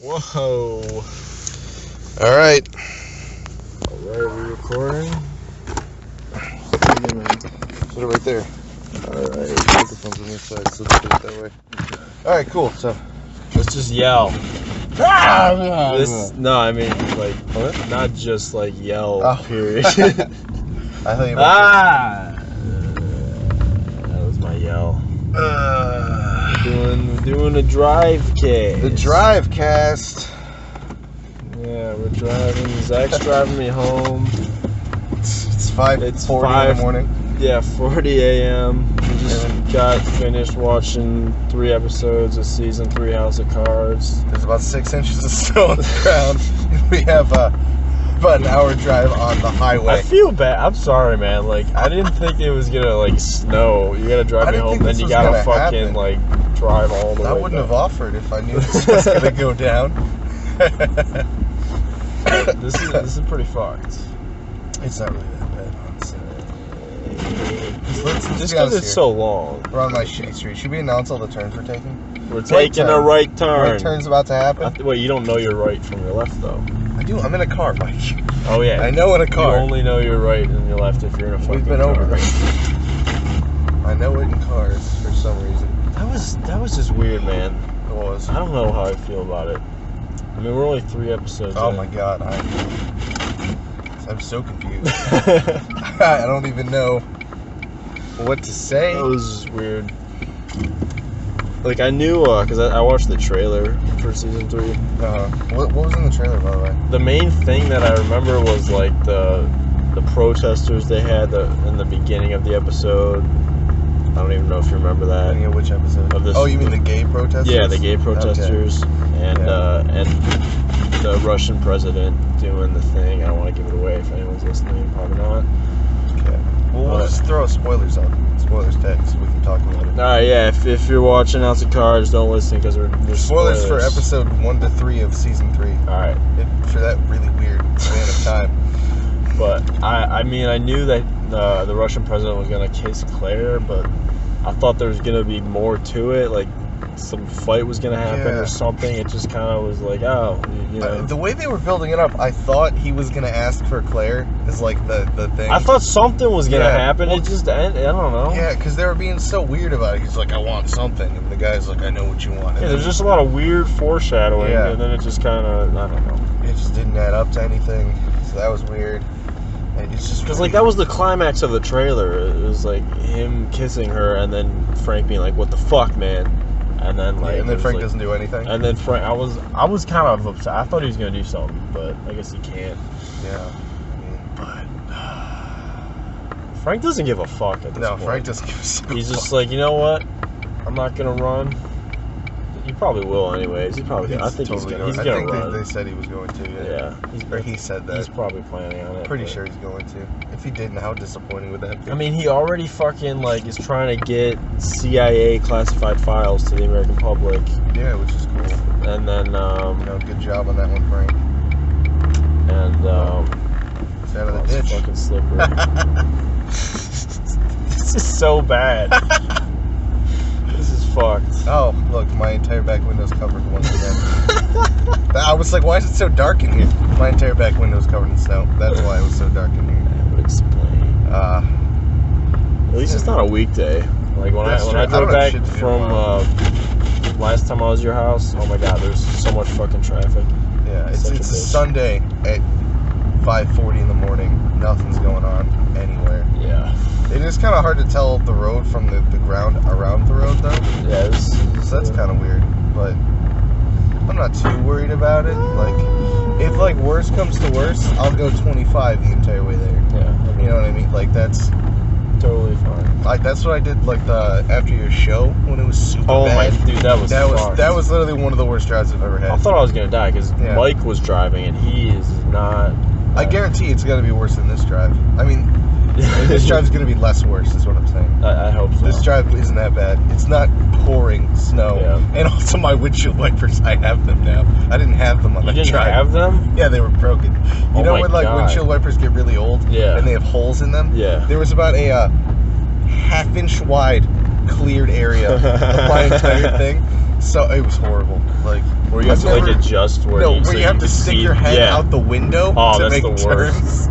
Whoa. Alright. Alright, we recording? Put it right there. Alright. Microphone's on this side, so let's put it that way. Alright, cool. So, Let's just yell. No, I mean, like, what? not just like yell, Oh. period. I thought you meant That was my yell. Doing a drive cast. the drive cast. Yeah, we're driving. Zach's driving me home. It's 5:40 in the morning. Yeah, 40 a.m. We just got finished watching 3 episodes of season 3 House of Cards. There's about 6 inches of snow on the ground. We have about an hour drive on the highway. I feel bad. I'm sorry, man. Like, I didn't think it was gonna like snow. You gotta drive me home, then you gotta fucking like drive all the way. I wouldn't have offered if I knew this was gonna go down. This is pretty fucked. It's not really that bad, honestly. Just because it's so long. We're on my shitty street. Should we announce all the turns we're taking? We're taking a right turn. Right turn's about to happen. Wait, you don't know your right from your left, though. I do. I'm in a car, Mike. Oh yeah. I know in a car. You only know your right and your left if you're in a fucking We've been car. over there. I know it in cars for some reason. That was just weird, man. It was. I don't know how I feel about it. I mean, we're only 3 episodes Oh in. my god, I'm so confused. I don't even know what to say. That was just weird. Like, I knew, because I watched the trailer for season 3. What was in the trailer, by the way? The main thing that I remember was, like, the protesters they had in the beginning of the episode. I don't even know if you remember that. Beginning of which episode? Of this, you mean the gay protesters? Yeah, the gay protesters. Okay. And the Russian president doing the thing. I don't want to give it away if anyone's listening. Probably not. Okay. Well, we'll just throw spoilers up. Spoilers tag so we can talk about it. Alright, yeah, if you're watching House of Cards, don't listen because there's spoilers for episode 1 to 3 of season 3. Alright. For that really weird span of time. But I mean, I knew that the Russian president was gonna kiss Claire, but I thought there was gonna be more to it, like some fight was gonna happen or something. It just kind of was like, oh, you know. The way they were building it up, I thought he was gonna ask for Claire as like the thing. I thought something was gonna happen. Well, it just ended. I don't know. Yeah, because they were being so weird about it. He's like, I want something, and the guy's like, I know what you want. And there's just a lot of weird foreshadowing, and then it just kind of, I don't know. It just didn't add up to anything, so that was weird. It's just because like that was the climax of the trailer. It was like him kissing her, and then Frank being like, "What the fuck, man?" And then like, and then Frank doesn't do anything. And then Frank, I was kind of upset. I thought he was gonna do something, but I guess he can't. Yeah. But Frank doesn't give a fuck at this point. No, Frank doesn't give a fuck. He's just like, you know what? I'm not gonna run. He probably will, anyways. He probably. I think he's gonna run. They said he was going to. Yeah. He said that. He's probably planning on it. Pretty sure he's going to. If he didn't, how disappointing would that be? I mean, he already fucking like is trying to get CIA classified files to the American public. Yeah, which is cool. And then good job on that one, Frank. And it's out of the ditch. Fucking slippery. This is so bad. This is fucked. Oh, look, my entire back window's covered once again. I was like, why is it so dark in here? My entire back window's covered in snow. That's why it was so dark in here. That would explain. At least it's not a weekday. Like when I drove back from last time I was at your house, oh my god, there's so much fucking traffic. Yeah, it's a Sunday at 5:40 in the morning. Nothing's going on anywhere. Yeah. It is kind of hard to tell the road from the ground around the road, though. Yeah, so that's kind of weird, but I'm not too worried about it. Like, if like worst comes to worst, I'll go 25 the entire way there. Yeah. You know what I mean? Like that's totally fine. Like that's what I did. Like after your show when it was super bad. Oh my dude, that was literally one of the worst drives I've ever had. I thought I was gonna die because Mike was driving and he is not. I guarantee it's gonna be worse than this drive. I mean. This drive's going to be less worse, is what I'm saying. I hope so. This drive isn't that bad. It's not pouring snow. Yeah. And also my windshield wipers, I have them now. I didn't have them on the drive. You didn't have them? Yeah, they were broken. You know when like windshield wipers get really old? Yeah. And they have holes in them? Yeah. There was about a half-inch wide cleared area of my entire thing So it was horrible. Like where you have to like adjust where you have to stick your head out the window to make turns.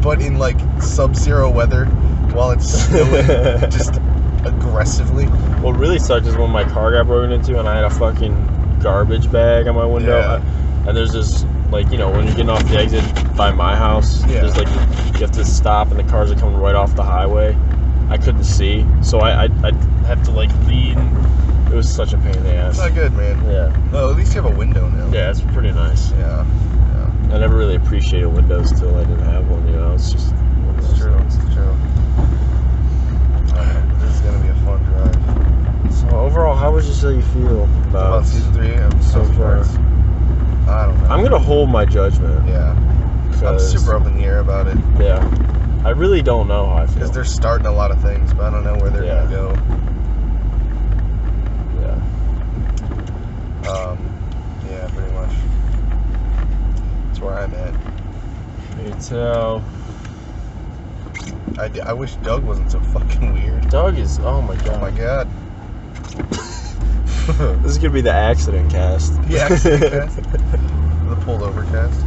But in like sub-zero weather, while it's snowing, just aggressively. What really sucked is when my car got broken into and I had a fucking garbage bag on my window. Yeah. And there's this, like, you know, when you're getting off the exit by my house, there's like, you have to stop and the cars are coming right off the highway. I couldn't see, so I had to like lean. It was such a pain in the ass. It's not good, man. Yeah. Oh, at least you have a window now. Yeah, it's pretty nice. Yeah. I never really appreciated windows till I didn't have one, you know. It's just It's true. This is gonna be a fun drive. So overall, how would you say you feel about season 3? I'm so far? I don't know. I'm gonna hold my judgment. Yeah. I'm super up in the air about it. Yeah. I really don't know how I feel. Because they're starting a lot of things, but I don't know where they're gonna go. Yeah, pretty much. That's where I'm at. Me too. I wish Doug wasn't so fucking weird. Doug is, oh my god. Oh my god. This is gonna be the accident cast. The accident cast? The pulled over cast?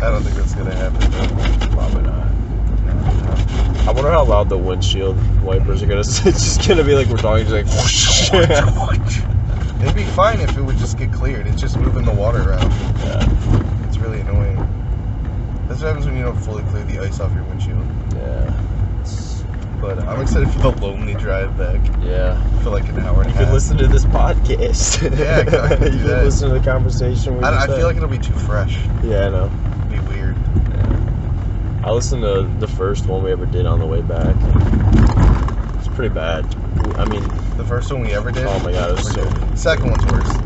I don't think that's gonna happen, though. Probably not. I wonder how loud the windshield wipers are gonna. It's just gonna be like we're talking, just like. It'd be fine if it would just get cleared. It's just moving the water around. Yeah. It's really annoying. That's what happens when you don't fully clear the ice off your windshield. Yeah. But I'm excited for the lonely drive back. Yeah. For like an hour and a half. You could listen to this podcast. Yeah, exactly. You could listen to the conversation. I feel like it'll be too fresh. Yeah, I know. It'll be weird. Yeah. I listened to the first one we ever did on the way back. It's pretty bad. I mean, the first one we ever did? Oh my god, it was so good. Second one's worse.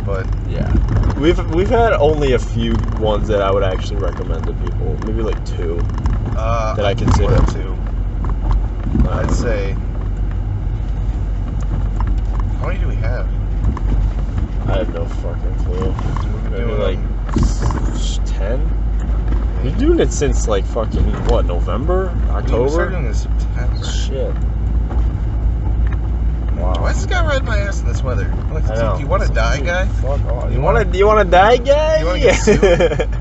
But yeah. We've had only a few ones that I would actually recommend to people. Maybe like 2 that I consider. 2. I'd say. How many do we have? I have no fucking clue. Maybe like 10? You're doing it since like fucking what? November? October? We started in September. Shit. Wow. Why is this guy riding my ass in this weather? Like, do you want to die, guy? Fuck off. You want to die, guy? You want to get sued?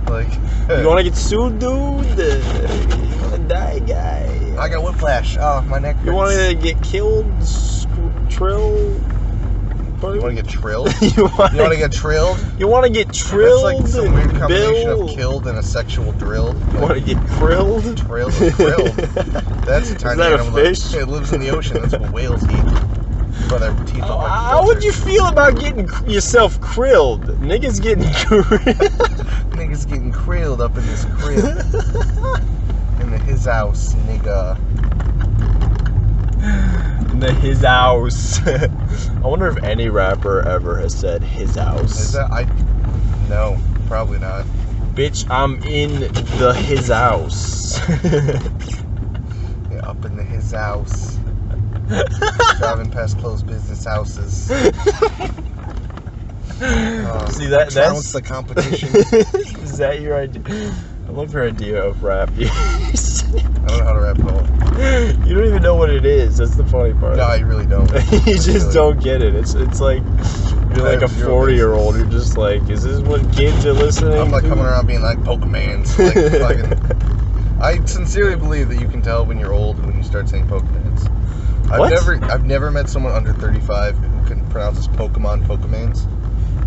Like, you want to get sued, dude? You want to die, guy? I got whiplash. Oh, my neck hurts. You want to get killed? Trill? You want to get trilled? You want to get trilled? You want to get trilled? That's like some weird combination of killed and a sexual drilled. You want to get krilled? Trilled and krilled. That's a tiny animal. Is that a fish? It lives in the ocean. That's what whales eat. How would you feel about getting yourself krilled? Niggas getting krilled. Niggas getting krilled up in this crib. In his house, nigga. In his house. I wonder if any rapper ever has said his house. Is that no, probably not. Bitch, I'm in the his house. Yeah, up in the his house. Driving past closed business houses. See that's the competition. Is that your idea? I love your idea of rap. I don't know how to rap at all. You don't even know what it is. That's the funny part. No, you really don't. You just don't get it. It's like you're like a 40-year-old. You're just like, is this what kids are listening to? I'm like coming around being like Pokemans. Like, fucking, I sincerely believe that you can tell when you're old when you start saying Pokemans. I've never met someone under 35 who can pronounce this Pokemans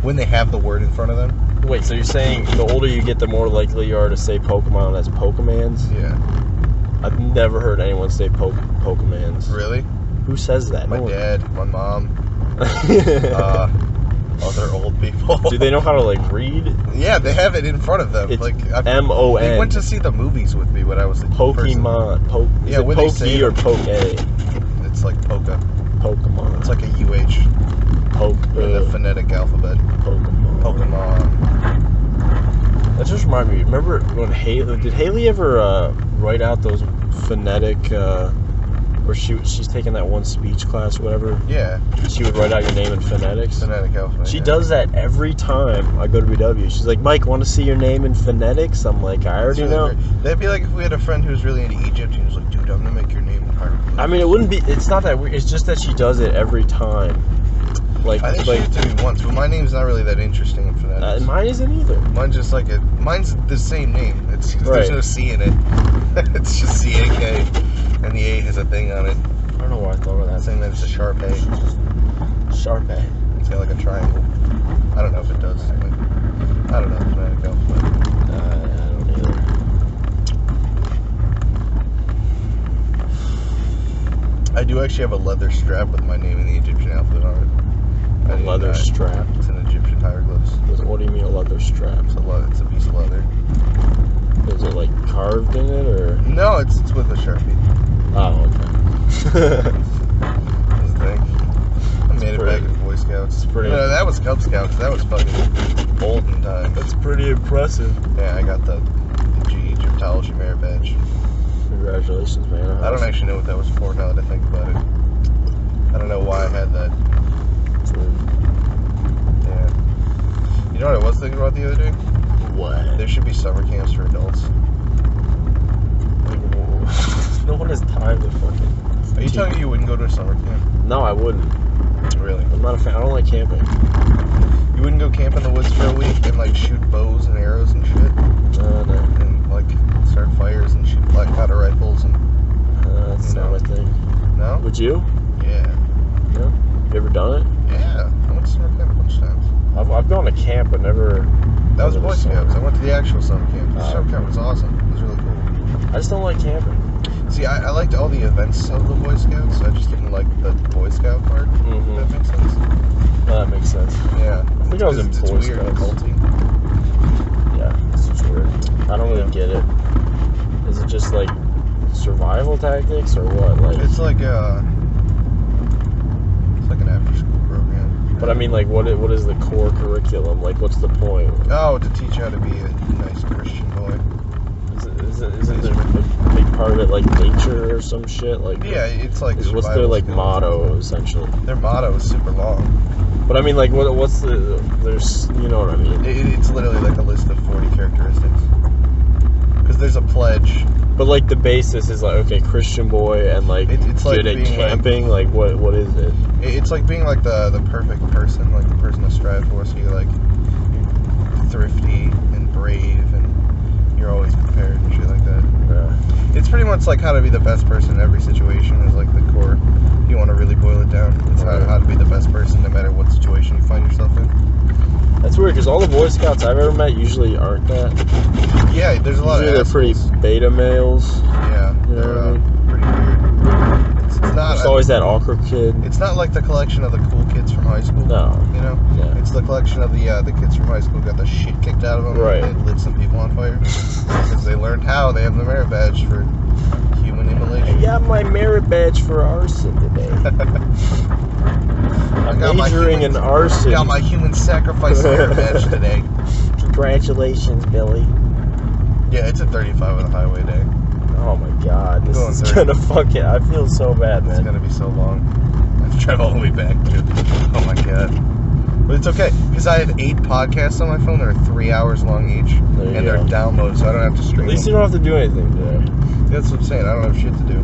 when they have the word in front of them. Wait, so you're saying the older you get, the more likely you are to say Pokemon as Pokemans? Yeah. I've never heard anyone say Pokemans. Really? Who says that? My dad, my mom, other old people. Do they know how to like read? Yeah, they have it in front of them. It's like M-O-N. They went to see the movies with me when I was a Pokemon. Is it Pokey or Poke? It's like Poka. Pokemon. It's like a UH. In the phonetic alphabet. Pokemon. That just reminded me. Remember when did Haley ever write out those phonetic? Where she's taking that one speech class or whatever. Yeah. She would write out your name in phonetics. Phonetic alphabet. She does that every time I go to BW. She's like, Mike, want to see your name in phonetics? I'm like, I already know. That'd be like if we had a friend who was really into Egypt and he was like, dude, I'm gonna make your name in hieroglyphics. I mean, it wouldn't be. It's not that weird. It's just that she does it every time. Like, I think she used to me once, but my name's not really that interesting for that. Mine isn't either. Mine's just like mine's the same name. It's right. There's no C in it. It's just C-A-K, and the A has a thing on it. I don't know why I thought of that. Saying that it's a sharp A. Sharp A. It's got like a triangle. I don't know if it does. I don't know. I'm trying to go. But... I don't either. I do actually have a leather strap with my name in the Egyptian alphabet on it. A leather strap? It's an Egyptian hieroglyphs. What do you mean a leather strap? It's a piece of leather. Is it like carved in it or? No, it's with a Sharpie. Oh, okay. That's the thing. I made it back in Boy Scouts. It's pretty. That was Cub Scouts. That was fucking olden times. That's pretty impressive. Yeah, I got the Egyptology merit badge. Congratulations, man. I don't actually know what that was for now that I think about it. I don't know why I had that. Yeah. You know what I was thinking about the other day? What? There should be summer camps for adults. No one has time to fucking... Are you telling me you wouldn't go to a summer camp? No, I wouldn't. Really? I'm not a fan. I don't like camping. You wouldn't go camp in the woods for a week and like shoot bows and arrows and shit? No. And like start fires and shoot black powder rifles and... that's not my thing. No? Would you? Yeah. Yeah? You ever done it? Yeah. I went to summer camp a bunch of times. I've gone to camp but never... That was Boy Scouts. I went to the actual summer camp. The summer camp was awesome. It was really cool. I just don't like camping. See, I liked all the events of the Boy Scouts. I just didn't like the Boy Scout part. Mm-hmm. If that makes sense. That makes sense. Yeah. I think I was in Boy Scouts. It's weird and culty. Yeah, it's just weird. I don't really get it. Is it just like survival tactics or what? Like it's like an after-school program. But I mean, like, what is the core curriculum? Like, what's the point? Oh, to teach you how to be a nice Christian boy. Isn't there a big part of it like nature or some shit? Like, yeah, it's like what's their like motto essentially? Their motto is super long. But I mean, like, what's there's, you know what I mean? It's literally like a list of 40 characteristics. Because there's a pledge. But like the basis is like, okay, Christian boy and like it's like good at camping. Like what is it? It's like being like the perfect person, like the person to strive for. So you're like thrifty and brave and you're always prepared and shit like that. Yeah. It's pretty much like how to be the best person in every situation is like the core. If you want to really boil it down, it's how to be the best person no matter what situation you find yourself in. That's weird because all the Boy Scouts I've ever met usually aren't that. Yeah, there's a lot of they're pretty beta males. Yeah, you know they're pretty weird. It's not. There's always that awkward kid. It's not like the collection of the cool kids from high school. No. You know? Yeah. It's the collection of the kids from high school who got the shit kicked out of them. Right. And they lit some people on fire. Because they learned how. They have the merit badge for human immolation. I got my merit badge for arson today. I'm majoring in arson. I got my human sacrifice merit badge today. Congratulations, Billy. Yeah, it's a 35 on the highway day. Oh my god, this is 30. gonna fucking... I feel so bad, man. It's gonna be so long. I have to drive all the way back, dude. Oh my god. But it's okay, because I have 8 podcasts on my phone that are 3 hours long each. And they're downloaded, so I don't have to stream them. At least you don't have to do anything today. That's what I'm saying. I don't have shit to do.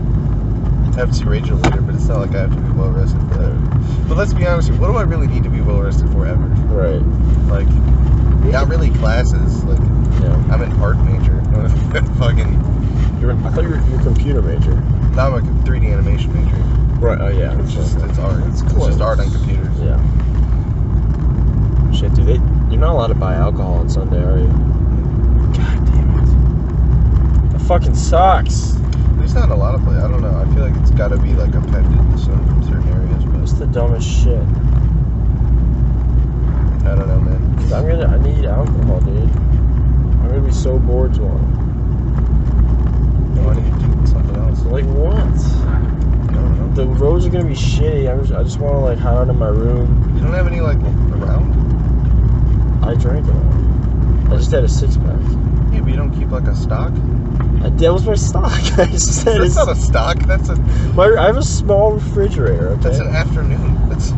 I have to see Rachel later, but it's not like I have to be well rested for that. But let's be honest here, what do I really need to be well rested for ever? Right. Like, not really classes. Like, I'm an art major. Fucking. I thought you were a computer major. No, I'm a 3D animation major. Right. Oh yeah. It's art. It's just art on computers. Yeah. Shit, dude. You're not allowed to buy alcohol on Sunday, are you? God damn it. That fucking sucks. There's not a lot of places. I don't know. I feel like it's got to be like appended in certain areas. But it's the dumbest shit. I don't know, man. Cause I need alcohol, dude. I'm gonna be so bored tomorrow. Why don't you do something else? Like what? I don't know. The roads are gonna be shitty. I just want to like hide out in my room. You don't have any like around? I drank it all. I just had a 6-pack. Yeah, but you don't keep like a stock? That was my stock. I just said that's not a stock. That's a. I have a small refrigerator. Okay? That's an afternoon. That's.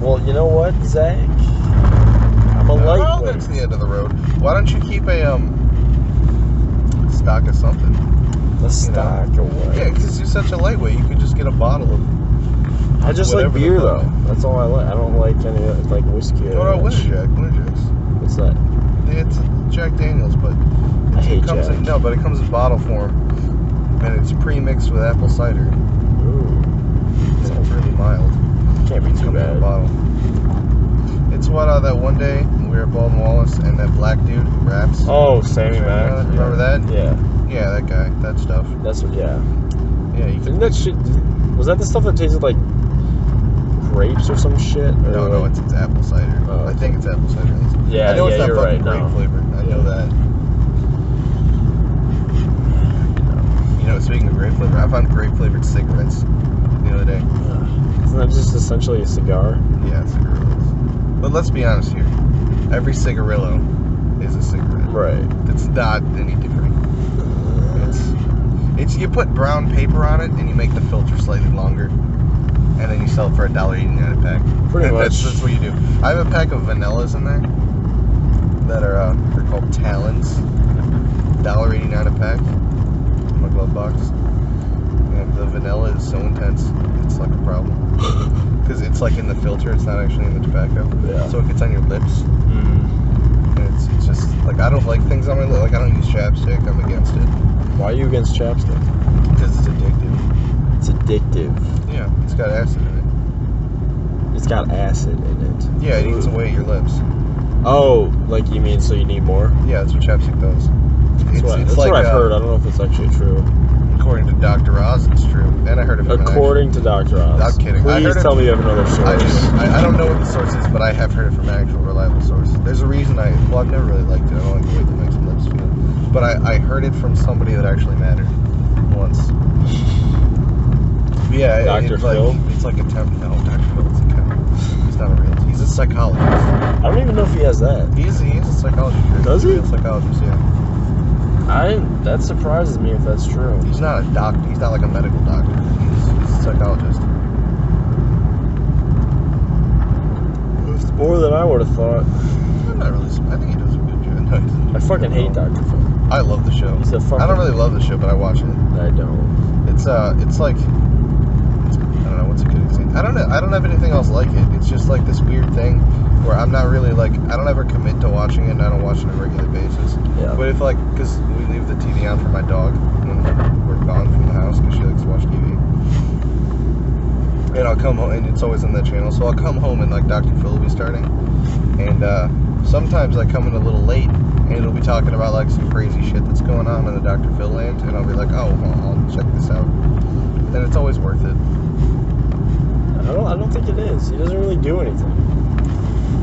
Well, you know what, Zach? I'm a lightweight. That's the end of the road. Why don't you keep a stock of something? A stack or what? Yeah, because you're such a lightweight. You could just get a bottle of. I just like beer though. That's all I like. I don't like any like whiskey. What about Winter Jacks? What's that? It's Jack Daniels, but it comes in bottle form, and it's pre-mixed with apple cider. Ooh, It's really mild. Can't be too bad. In a bottle. It's what that one day we were at Baldwin Wallace and that black dude who raps. Oh, Sammy Mac. Remember that? Yeah. Yeah, that guy. That stuff. That's what. Yeah. Yeah. Didn't that shit? Was that the stuff that tasted like grapes or some shit? Or no, it's apple cider. Oh, I think it's apple cider. Yeah, I know it's not you're fucking right. grape flavored. I know that. Speaking of grape flavor, I found grape flavored cigarettes the other day. Isn't that just essentially a cigar? Yeah, cigarillos. But let's be honest here. Every cigarillo is a cigarette. Right. It's not any different. It's you put brown paper on it and you make the filter slightly longer, and then you sell it for $1.89 a pack. Pretty much. That's what you do. I have a pack of vanillas in there that are they're called Talons. $1.89 a pack. In my glove box. And the vanilla is so intense, it's like a problem. Because it's like in the filter, it's not actually in the tobacco. Yeah. So it gets on your lips. Mm-hmm. And it's just like I don't like things on my lips. Like I don't use chapstick. I'm against it. Why are you against chapstick? Because it's addictive. It's addictive. Yeah, it's got acid in it. It's got acid in it. Yeah, it eats away at your lips. Oh, like you mean so you need more? Yeah, that's what chapstick does. That's what I've heard. I don't know if it's actually true. According to Dr. Oz, it's true. And I heard it from According to Dr. Oz. I'm kidding. Please tell me you have another source. I don't know what the source is, but I have heard it from an actual reliable source. There's a reason I've never really liked it. I don't like the way it makes my lips feel. But I heard it from somebody that actually mattered once. Yeah, Dr. Phil? It's like a temp. No, Dr. Phil's a temp. He's not a real. He's a psychologist. I don't even know if he has that. He is a psychology degree. Does he? He's a real psychologist, yeah. That surprises me if that's true. He's not a doctor. He's not like a medical doctor. He's a psychologist. It's more than I would have thought. I'm not really. I think he does a good job. No, I fucking hate Dr. Phil. I love the show. He's a fucking... I don't really love the show, but I watch it. I don't. It's like, I don't know, what's a good example? I don't know. I don't have anything else like it. It's just like this weird thing where I'm not really like, I don't ever commit to watching it, and I don't watch it on a regular basis. Yeah. But if like, because we leave the TV on for my dog when we're gone from the house because she likes to watch TV. And I'll come home, and it's always on that channel. So I'll come home and like Dr. Phil will be starting. And sometimes I come in a little late, and it'll be talking about like some crazy shit that's going on in the Dr. Phil land, and I'll be like, oh, well, I'll check this out. And it's always worth it. I don't think it is. He doesn't really do anything.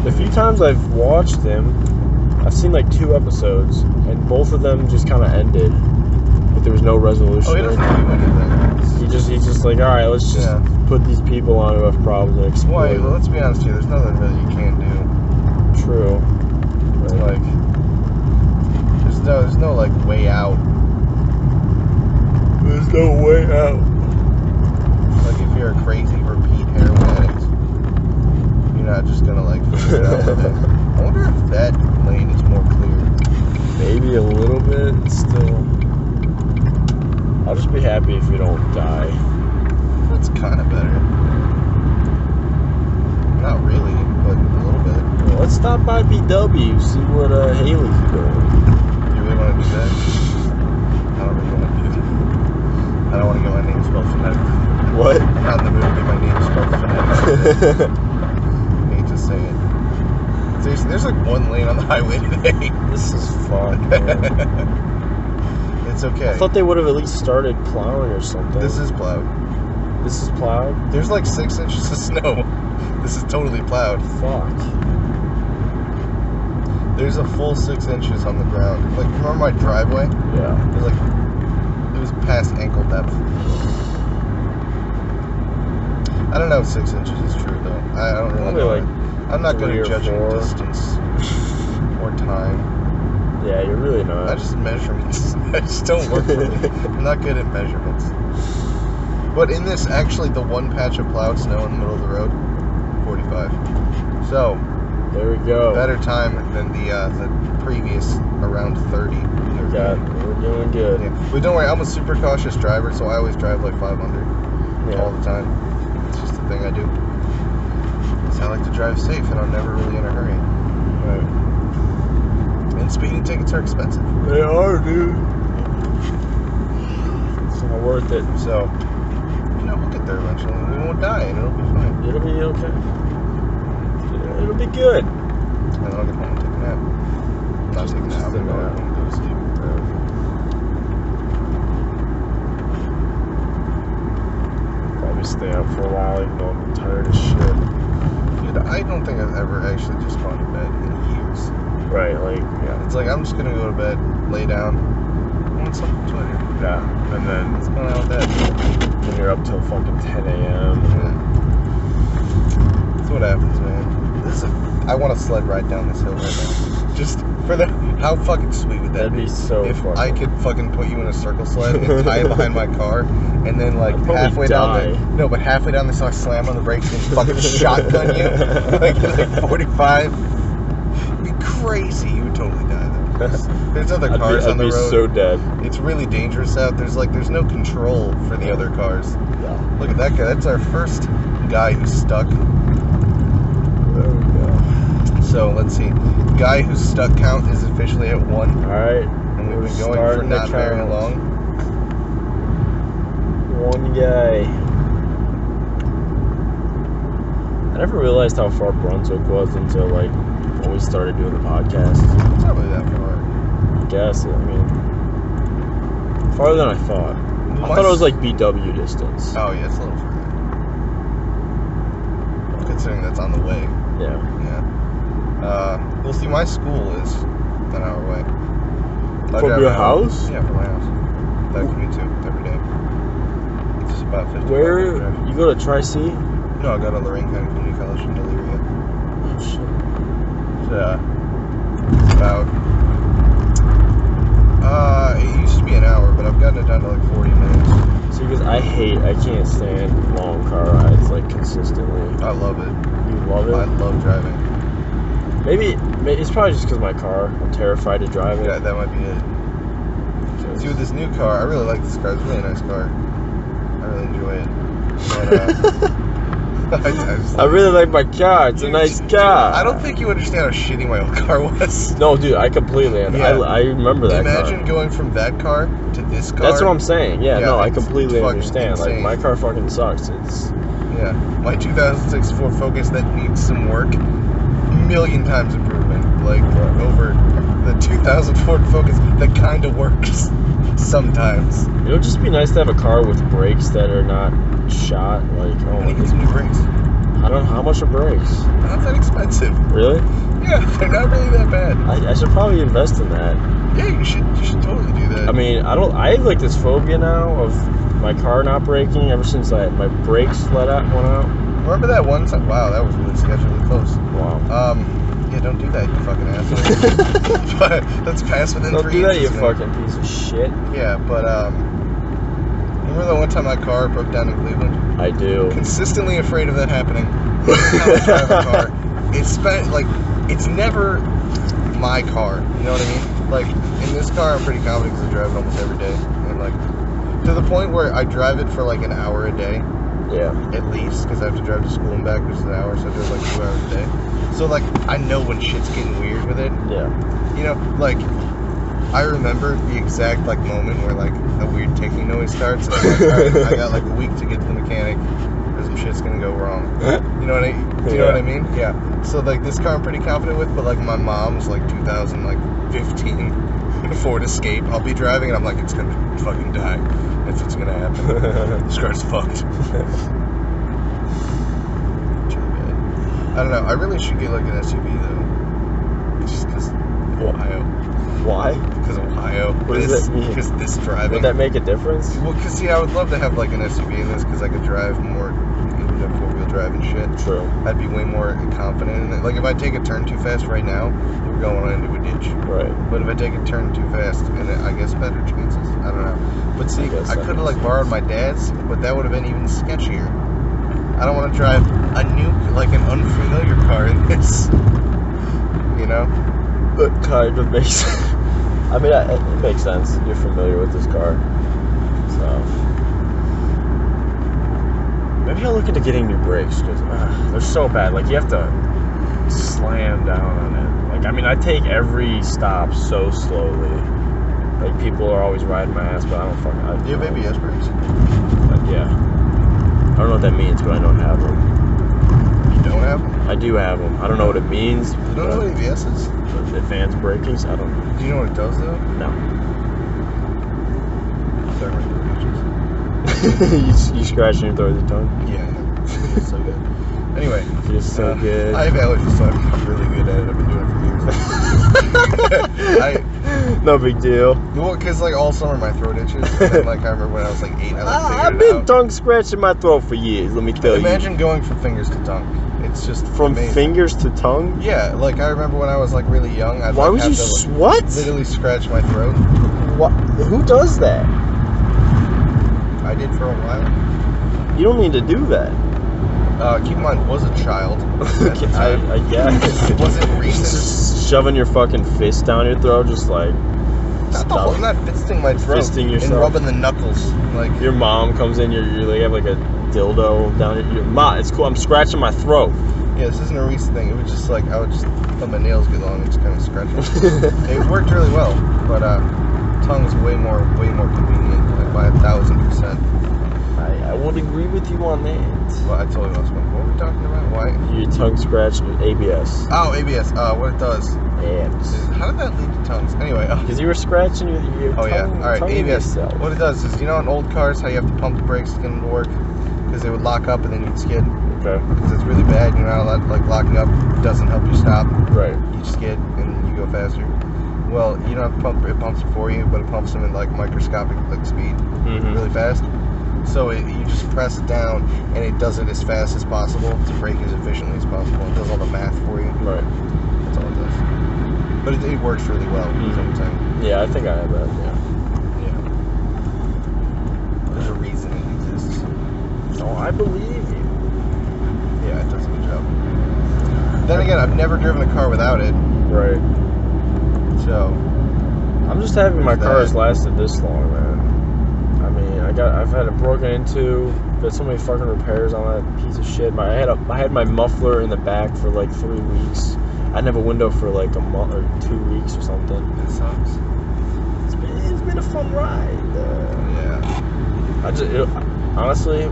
The few times I've watched him, I've seen like 2 episodes, and both of them just kind of ended. But there was no resolution. Oh, he doesn't do anything. He's just like, all right, let's just put these people on who have problems and exploit. Well, let's be honest here. There's nothing really you can do. True. It's like there's no like way out. There's no way out. Like if you're a crazy repeat heroin addict, you're not just gonna like figure it out with it. I wonder if that lane is more clear. Maybe a little bit. Still, I'll just be happy if you don't die. That's kind of better. Not really, but a little bit. Well, let's stop by BW, see what Haley's doing. You really want to do that? I don't really want to do that. I don't want to get my name spelled phonetically. What? I'm not in the mood to get my name spelled phonetically. I hate to say it. Seriously, there's like 1 lane on the highway today. This is fun, man. It's okay. I thought they would have at least started plowing or something. This is plowed. This is plowed? There's like 6 inches of snow. This is totally plowed. Fuck. There's a full 6 inches on the ground. Like, remember my driveway? Yeah. It was past ankle depth. I don't know if 6 inches is true though. I don't really know. Like I'm not good at judging 4. distance or time. Yeah, you're really not. I just measurements. I just don't work for me. I'm not good at measurements. But in this, actually, the one patch of plowed snow in the middle of the road, 45. So, There we go. Better time than the previous around 30. We're doing good. Yeah. But don't worry, I'm a super cautious driver, so I always drive like 500 all the time. It's just the thing I do. So I like to drive safe, and I'm never really in a hurry. Right. And speeding tickets are expensive. They are, dude. It's not worth it. So, we'll get there eventually. We won't die, and it'll be fine. It'll be okay. It'll be good. And then I'll get home and take a nap. Not take a nap. I'm going to go to sleep. Probably stay up for a while, even though I'm tired as shit. Dude, I don't think I've ever actually just gone to bed in years. Right, like, It's like, I'm just going to go to bed, lay down, watch something on Twitter. Yeah, and then What's going on with that? When you're up till fucking 10 a.m. Yeah. That's what happens, man. I want to sled right down this hill right now. Just for how fucking sweet would that be? That'd be so if fucking... I could fucking put you in a circle sled and tie it behiend my car, and then like halfway down this I slam on the brakes and fucking shotgun you like 45. It'd be crazy. You would totally die though. There's other cars on the road. I'd be so dead. It's really dangerous out. There's no control for the other cars. Yeah. Look at that guy. That's our first guy who's stuck. There we go. So let's see. Guy who's stuck count is officially at 1. Alright. And we've been going for not very long. One guy. I never realized how far Brunswick was until like when we started doing the podcast. It's not really that far. I guess. I mean, farther than I thought. I thought it was like BW distance. Oh yeah, it's a little further. Considering that's on the way. Yeah. Yeah. We'll see. My school is an hour away. From your house? Yeah, from my house. That I commute to every day. It's just about 50. Where you go to Tri-C? No, I go to Lorraine County Community College in Elyria. Oh shit. It's about. It used to be an hour, but I've gotten it down to like 40 minutes. See, because I can't stand long car rides like consistently. I love it. You love it? I love driving. Maybe it's probably just because my car. I'm terrified to drive it. Yeah, that might be it. See, with this new car, I really like this car. It's a really nice car. I really enjoy it. But, I really like my car. It's a nice car. I don't think you understand how shitty my old car was. No, dude, I completely understand. I remember that Imagine car. going from that car to this car. That's what I'm saying. Yeah, no, I completely understand. Insane. Like, my car fucking sucks. Yeah, my 2006 Ford Focus that needs some work. Million times improvement. Like, over the 2000 Ford Focus that kind of works sometimes. It would just be nice to have a car with brakes that are not shot. Like, oh I need to get some new brakes. I don't know how much are brakes. Not that expensive. Really? Yeah, they're not really that bad. I should probably invest in that. Yeah, you should totally do that. I mean, I have like this phobia now of my car not braking ever since my brakes went out. Remember that one time? Wow, that was really sketchy, really close. Wow. Yeah, don't do that, you fucking asshole. But let's pass within 3 inches. Don't do that, you fucking piece of shit. Yeah, but remember the one time my car broke down in Cleveland? I do. Consistently afraid of that happening. Every time I drive a car, it's never my car. You know what I mean? Like, in this car, I'm pretty confident because I drive it almost every day. And like, to the point where I drive it for like an hour a day. Yeah. At least, because I have to drive to school and back, which is an hour, so I do it like 2 hours a day. So like, I know when shit's getting weird with it. Yeah. You know, like, I remember the exact like moment where like a weird ticking noise starts, and I'm like, alright, I got like a week to get to the mechanic, or some shit's gonna go wrong. You know what I? Do you know what I mean? Yeah. So like, this car I'm pretty confident with, but like my mom's like 2015 Ford Escape, I'll be driving and I'm like, it's gonna fucking die. That's what's gonna happen. This car's fucked. I don't know. I really should get like an SUV though. Just because Ohio. Why? Because Ohio. What does that mean? Because this driving. Would that make a difference? Well, because see, I would love to have like an SUV in this because I could drive more, four-wheel drive and shit. True. I'd be way more confident in it. Like if I take a turn too fast right now, we're going into a ditch. Right. But if I take a turn too fast, and I guess better chances. I don't know. But see, I could have like borrowed my dad's, but that would have been even sketchier. I don't want to drive a new, like an unfamiliar car in this. know? That kind of makes I mean, it makes sense. You're familiar with this car. So maybe I'll look into getting new brakes because they're so bad. Like, you have to slam down on it. Like, I mean, I take every stop so slowly. Like, people are always riding my ass, but I don't fucking... Do you have ABS brakes? Yeah. I don't know what that means, but I don't have them. You don't have them? I do have them. I don't know what it means. You don't know what ABS is? Advanced braking? I don't know. Do you know what it does, though? No. you scratching your throat with your tongue? Yeah. It's so good. Anyway. Feels so good. I have allergies, so I'm really good at it. I've been doing it for years. No big deal. Well, because like all summer my throat itches. And then, like I remember when I was like 8, I've been tongue scratching my throat for years. Let me tell you. Imagine going from fingers to tongue. It's just from amazing. Fingers to tongue. Yeah, like I remember when I was like really young. Why would you what? Literally scratch my throat. What? Who does that? I did for a while. You don't need to do that. Keep in mind, I was a child. I guess. It wasn't recent. Just shoving your fucking fist down your throat, just like. I'm not fisting my throat. Fisting yourself. And rubbing the knuckles. Like your mom comes in, you like have like a dildo down your mom. It's cool. I'm scratching my throat. Yeah, this isn't a recent thing. It was just like I would just let my nails get long and just kind of scratch them. It worked really well, but tongue's way more convenient, like by 1,000%. I would agree with you on that. Well, I totally lost one. What were we talking about? Why? Your tongue scratch ABS. Oh, ABS. What it does. Abs. How did that lead to tongues? Anyway. Because you were scratching your oh, tongue. Yeah. All right, ABS. Yourself. What it does is, you know in old cars how you have to pump the brakes to get them to work? Because they would lock up and then you'd skid. Okay. Because it's really bad. You're not allowed, like, locking up doesn't help you stop. Right. You skid and you go faster. Well, you don't have to pump it pumps it for you, but it pumps them at like microscopic like speed, really fast. So you just press it down, and it does it as fast as possible to brake as efficiently as possible. It does all the math for you. Right. That's all it does. But it works really well. Is what I'm saying. Yeah, I think I have that. Yeah. There's a reason it exists. Oh, I believe you. Yeah, it does a good job. Then again, I've never driven a car without it. Right. So I'm just happy my car has lasted this long, man. I mean, I've had it broken into. Got so many fucking repairs on that piece of shit. I had my muffler in the back for like 3 weeks. I didn't have a window for like a month or 2 weeks or something. That sucks. It's been a fun ride. Yeah. Honestly,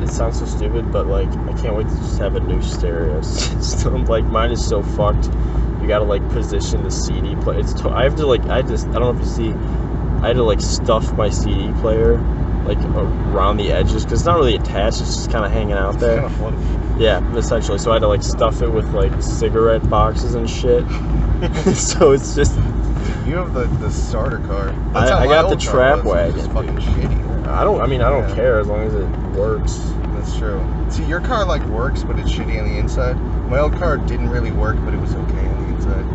it sounds so stupid, but like I can't wait to just have a new stereo system. Like mine is so fucked. You gotta like position the CD player. I have to like I don't know if you see. I had to like stuff my CD player like around the edges because it's not really attached. It's just kind of hanging out there. It's kind of funny. Yeah, essentially. So I had to like stuff it with like cigarette boxes and shit. So it's just. You have the starter car. I got the trap wagon. It's fucking shitty. I don't care as long as it works. That's true. See, your car like works, but it's shitty on the inside. My old car didn't really work, but it was okay on the inside.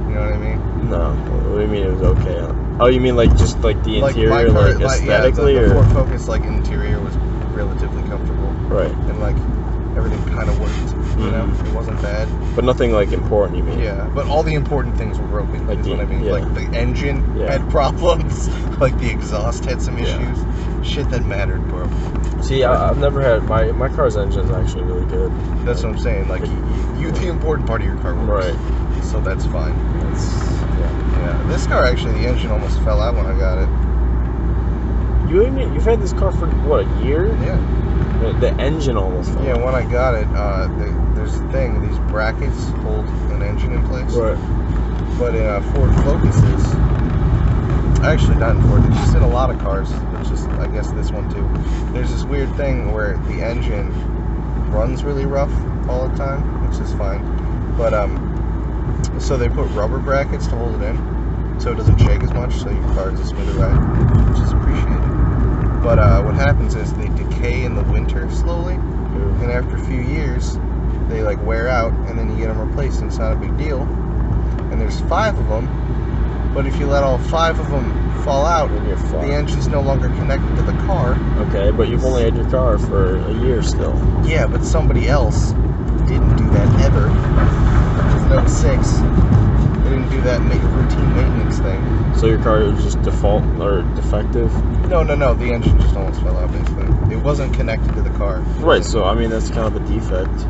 You know what I mean? No. What do you mean it was okay? Oh, you mean like just like the interior, like, my car, like aesthetically, the or Ford Focus like interior was relatively comfortable. Right. And like everything kind of worked. You know, it wasn't bad. But nothing like important, you mean? Yeah, but all the important things were broken. Like is what I mean. Yeah. Like the engine had problems. Like the exhaust had some issues. Shit that mattered, bro. See, I've never had my car's engine is actually really good. That's what I'm saying. Like you the important part of your car works. Right. So that's fine. Yeah. This car actually, the engine almost fell out when I got it. You've had this car for what, a year? Yeah. The engine almost fell out. Yeah, when I got it, there's a thing. These brackets hold an engine in place. Right. But in Ford Focuses, actually not in Ford, it's just in a lot of cars, but just I guess this one too. There's this weird thing where the engine runs really rough all the time, which is fine. But so they put rubber brackets to hold it in, so it doesn't shake as much, so your car is a smoother ride, which is appreciated. But what happens is they decay in the winter slowly, and after a few years, they like wear out, and then you get them replaced, and it's not a big deal. And there's 5 of them, but if you let all 5 of them fall out, the engine's no longer connected to the car. Okay, but you've only had your car for a year still. Yeah, but somebody else didn't do that ever. Which is an 06. that routine maintenance thing. So your car was just default or defective? No. The engine just almost fell out, basically. It wasn't connected to the car. Right. So I mean, that's kind of a defect.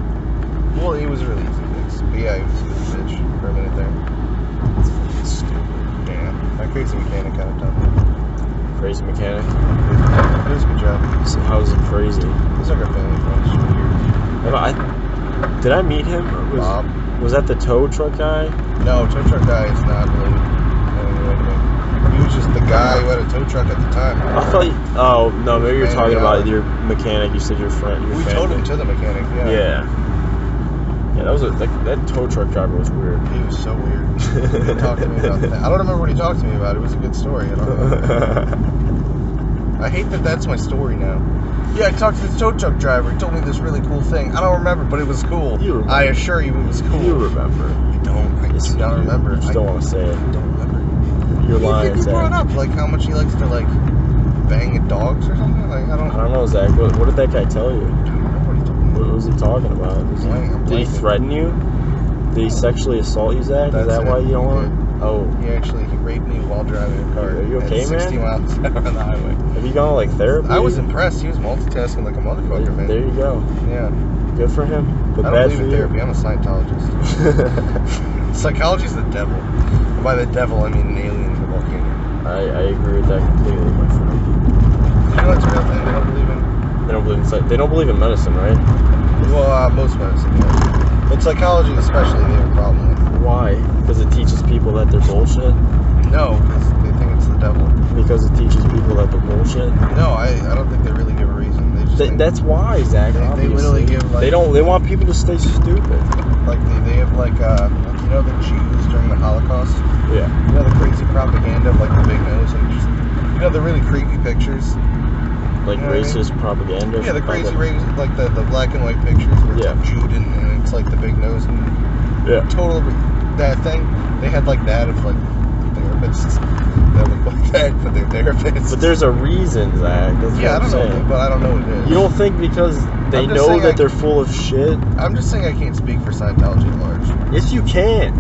Well, it was really easy to fix. But yeah, it was a bitch for a minute there. That's fucking stupid. Yeah. My crazy mechanic got it done. Crazy mechanic. It was a good job. So how is it crazy? He's like our family friend. It's weird. Did I meet him? Bob. Was that the tow truck guy? No, tow truck guy is not related. He was just the guy who had a tow truck at the time. I thought. Oh no, maybe you're talking about your mechanic. You said your friend. We towed him to the mechanic. Yeah. Yeah. That was that tow truck driver was weird. He was so weird. He talked to me about that. I don't remember what he talked to me about. It was a good story. I don't know. I hate that that's my story now. Yeah, I talked to this tow truck driver. He told me this really cool thing. I don't remember, but it was cool. I assure you, it was cool. You remember? I don't. I do not remember. You just don't want to say it. I don't remember. You're lying, You Zach. brought up like how much he likes to like bang at dogs or something. Like I don't know, Zach. What did that guy tell you? I don't know what he told me. What was he talking about? Did he threaten you? Did he sexually assault you, Zach? Is that why you don't want? Oh. He raped me while driving a car. Are you okay, at 60 man? miles an hour on the highway. Have you gone to like therapy? I was impressed. He was multitasking like a motherfucker, man. There you go. Yeah. Good for him. But I bad don't believe in therapy. I'm a Scientologist. Psychology's the devil. And by the devil, I mean an alien in the volcano. I agree with that completely, my friend. You know that's a real thing. They don't believe in. They don't believe in medicine, right? Well, most medicine, yeah. But psychology, especially, they have a problem with. Why? Because it teaches people that they're bullshit? No, because they think it's the devil. Because it teaches people that they're bullshit? No, I don't think they really give a reason. They just that's why, Zach. They literally give like they want people to stay stupid. Like they have like the Jews during the Holocaust. Yeah. You know the crazy propaganda of like the big nose and just the really creepy pictures. Like racist propaganda. Yeah, the crazy like the black and white pictures where it's like Jude and it's like the big nose and total that thing. They had like that of like therapists that look like that, but they're therapists. But there's a reason, Zach. That's I don't know, but I don't know what it is. You don't think because they know that they're full of shit? I'm just saying I can't speak for Scientology at large. Yes, you can.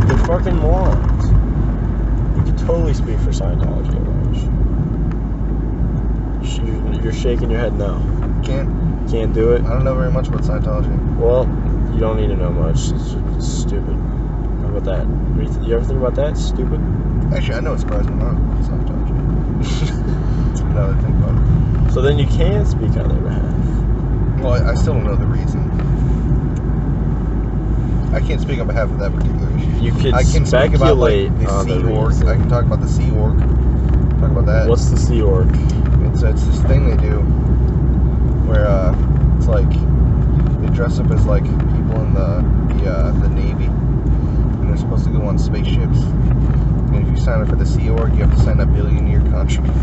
They're fucking morons. You can totally speak for Scientology at large. You're shaking your head no. Can't do it? I don't know very much about Scientology. Well, you don't need to know much. It's stupid. How about that? You ever think about that? Stupid? Actually, I know it's surprising amount about Scientology. Now that I think about it. So then you can speak on their behalf. Well, I still don't know the reason. I can't speak on behalf of that particular issue. You can speak about like the Sea Org. I can talk about the Sea Org. Talk about that. What's the Sea Org? It's this thing they do where it's like they dress up as like people in the Navy, and they're supposed to go on spaceships. And if you sign up for the Sea Org, you have to sign a billion-year contract.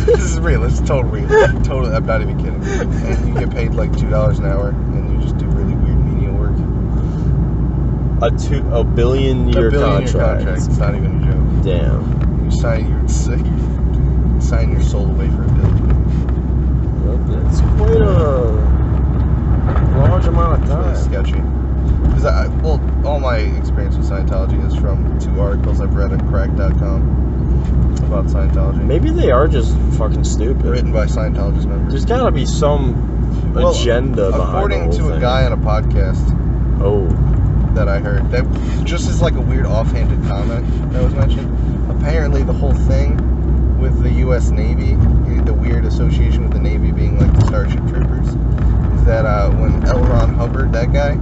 This is real. It's totally real. Totally. I'm not even kidding. And you get paid like $2 an hour, and you just do really weird menial work. A billion-year contract. It's not even a joke. Damn. You sign your soul away for $1 billion. That's quite a large amount of time. It's really sketchy. Because all my experience with Scientology is from 2 articles I've read on crack.com about Scientology. Maybe they are just fucking stupid. Written by Scientologist members. There's gotta be some agenda behind according to a guy on a podcast. That I heard. That just is like a weird offhanded comment that was mentioned. Apparently the whole thing with the U.S. Navy, the weird association with the Navy being like the Starship Troopers, is that when L. Ron Hubbard, that guy,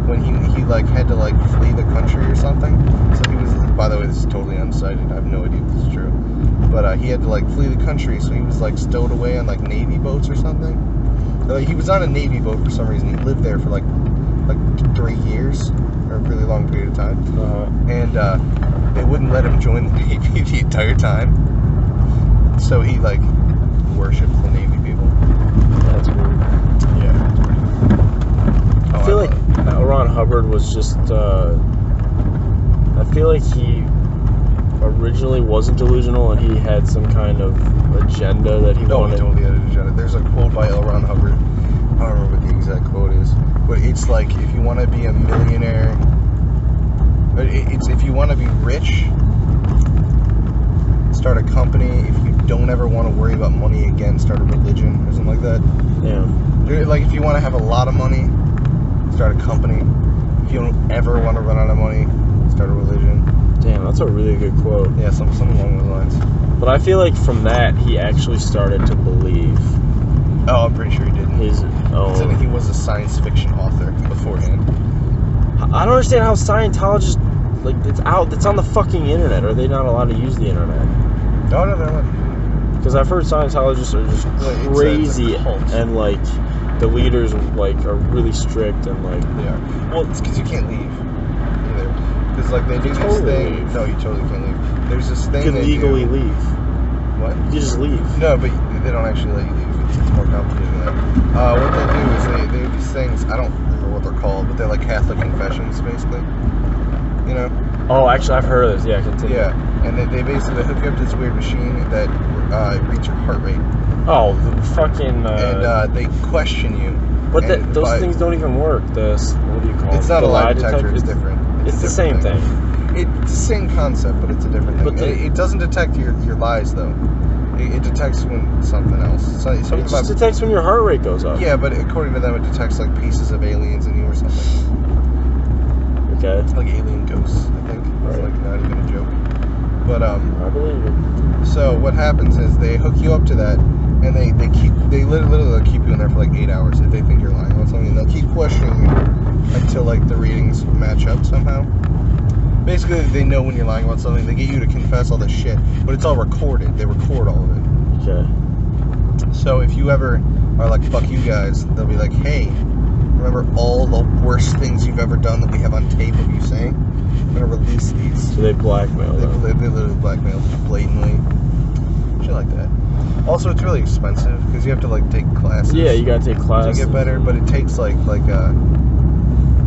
when he like had to like flee the country or something. So he was, by the way, this is totally unsighted. I have no idea if this is true, but he had to like flee the country, so he was like stowed away on like Navy boats or something. He was on a Navy boat for some reason. He lived there for like 3 years, or a really long period of time, and they wouldn't let him join the Navy the entire time. So he like worshipped the Navy people. That's weird. Yeah. I feel like Ron Hubbard was just. I feel like he originally wasn't delusional, and he had some kind of agenda that he wanted. He totally had an agenda. There's a quote by L. Ron Hubbard. I don't remember what the exact quote is, but it's like if you want to be a millionaire, if you you want to be rich, start a company. If you don't ever want to worry about money again, start a religion or something like that. Yeah. Like if you want to have a lot of money, start a company. If you don't ever want to run out of money, start a religion. Damn, that's a really good quote. Yeah, something along those lines. But I feel like from that, he actually started to believe. Oh, I'm pretty sure he didn't. His own. He was a science fiction author beforehand. I don't understand how Scientologists, like, it's on the fucking internet. Are they not allowed to use the internet? No, they're not. Because I've heard Scientologists are just crazy, and like the leaders like are really strict and like. They are. Well, it's because you can't leave either. Because like they do this thing. Leave. No, you totally can't leave. There's this thing. You can legally leave. What? You just leave. No, but they don't actually let you leave. It's more complicated than that. What they do is they do these things. I don't remember what they're called, but they're like Catholic confessions, basically. You know? Oh, actually, I've heard of this. Yeah, continue. Yeah, and they basically hook you up to this weird machine that reads your heart rate. Oh, the fucking. And they question you. But those things don't even work. What do you call it? It's not a lie detector. It's different. It's the same thing. It's the same concept, but it's a different thing. It doesn't detect your lies, though. It detects when something else. It just detects when your heart rate goes up. Yeah, but according to them, it detects like pieces of aliens in you or something. Okay. It's like alien ghosts, I think. It's like not even a joke. But I believe it. So what happens is they hook you up to that, and they literally keep you in there for like 8 hours if they think you're lying about something. And they'll keep questioning you until like the readings match up somehow. Basically, they know when you're lying about something. They get you to confess all this shit, but it's all recorded. They record all of it. Okay. So if you ever are like, fuck you guys, they'll be like, hey, remember all the worst things you've ever done that we have on tape of you saying? I'm going to release these. So they blackmail them. They literally blackmail you blatantly. Shit like that. Also, it's really expensive because you have to like take classes. Yeah, you got to take classes. To get better, but it takes like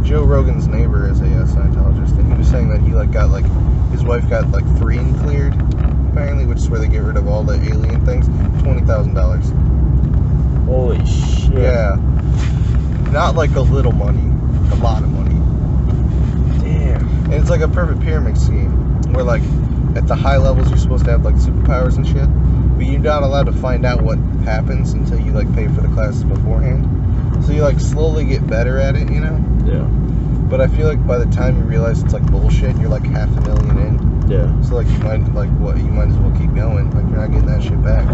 Joe Rogan's neighbor is a Scientologist, and he was saying that he got his wife got 3 and cleared, apparently, which is where they get rid of all the alien things. $20,000. Holy shit! Yeah, not like a little money, a lot of money. Damn. And it's like a perfect pyramid scheme, where like at the high levels you're supposed to have like superpowers and shit, but you're not allowed to find out what happens until you like pay for the classes beforehand. So you like slowly get better at it, you know? Yeah. But I feel like by the time you realize it's like bullshit, you're like $500,000 in. Yeah. So like you might as well keep going. Like you're not getting that shit back.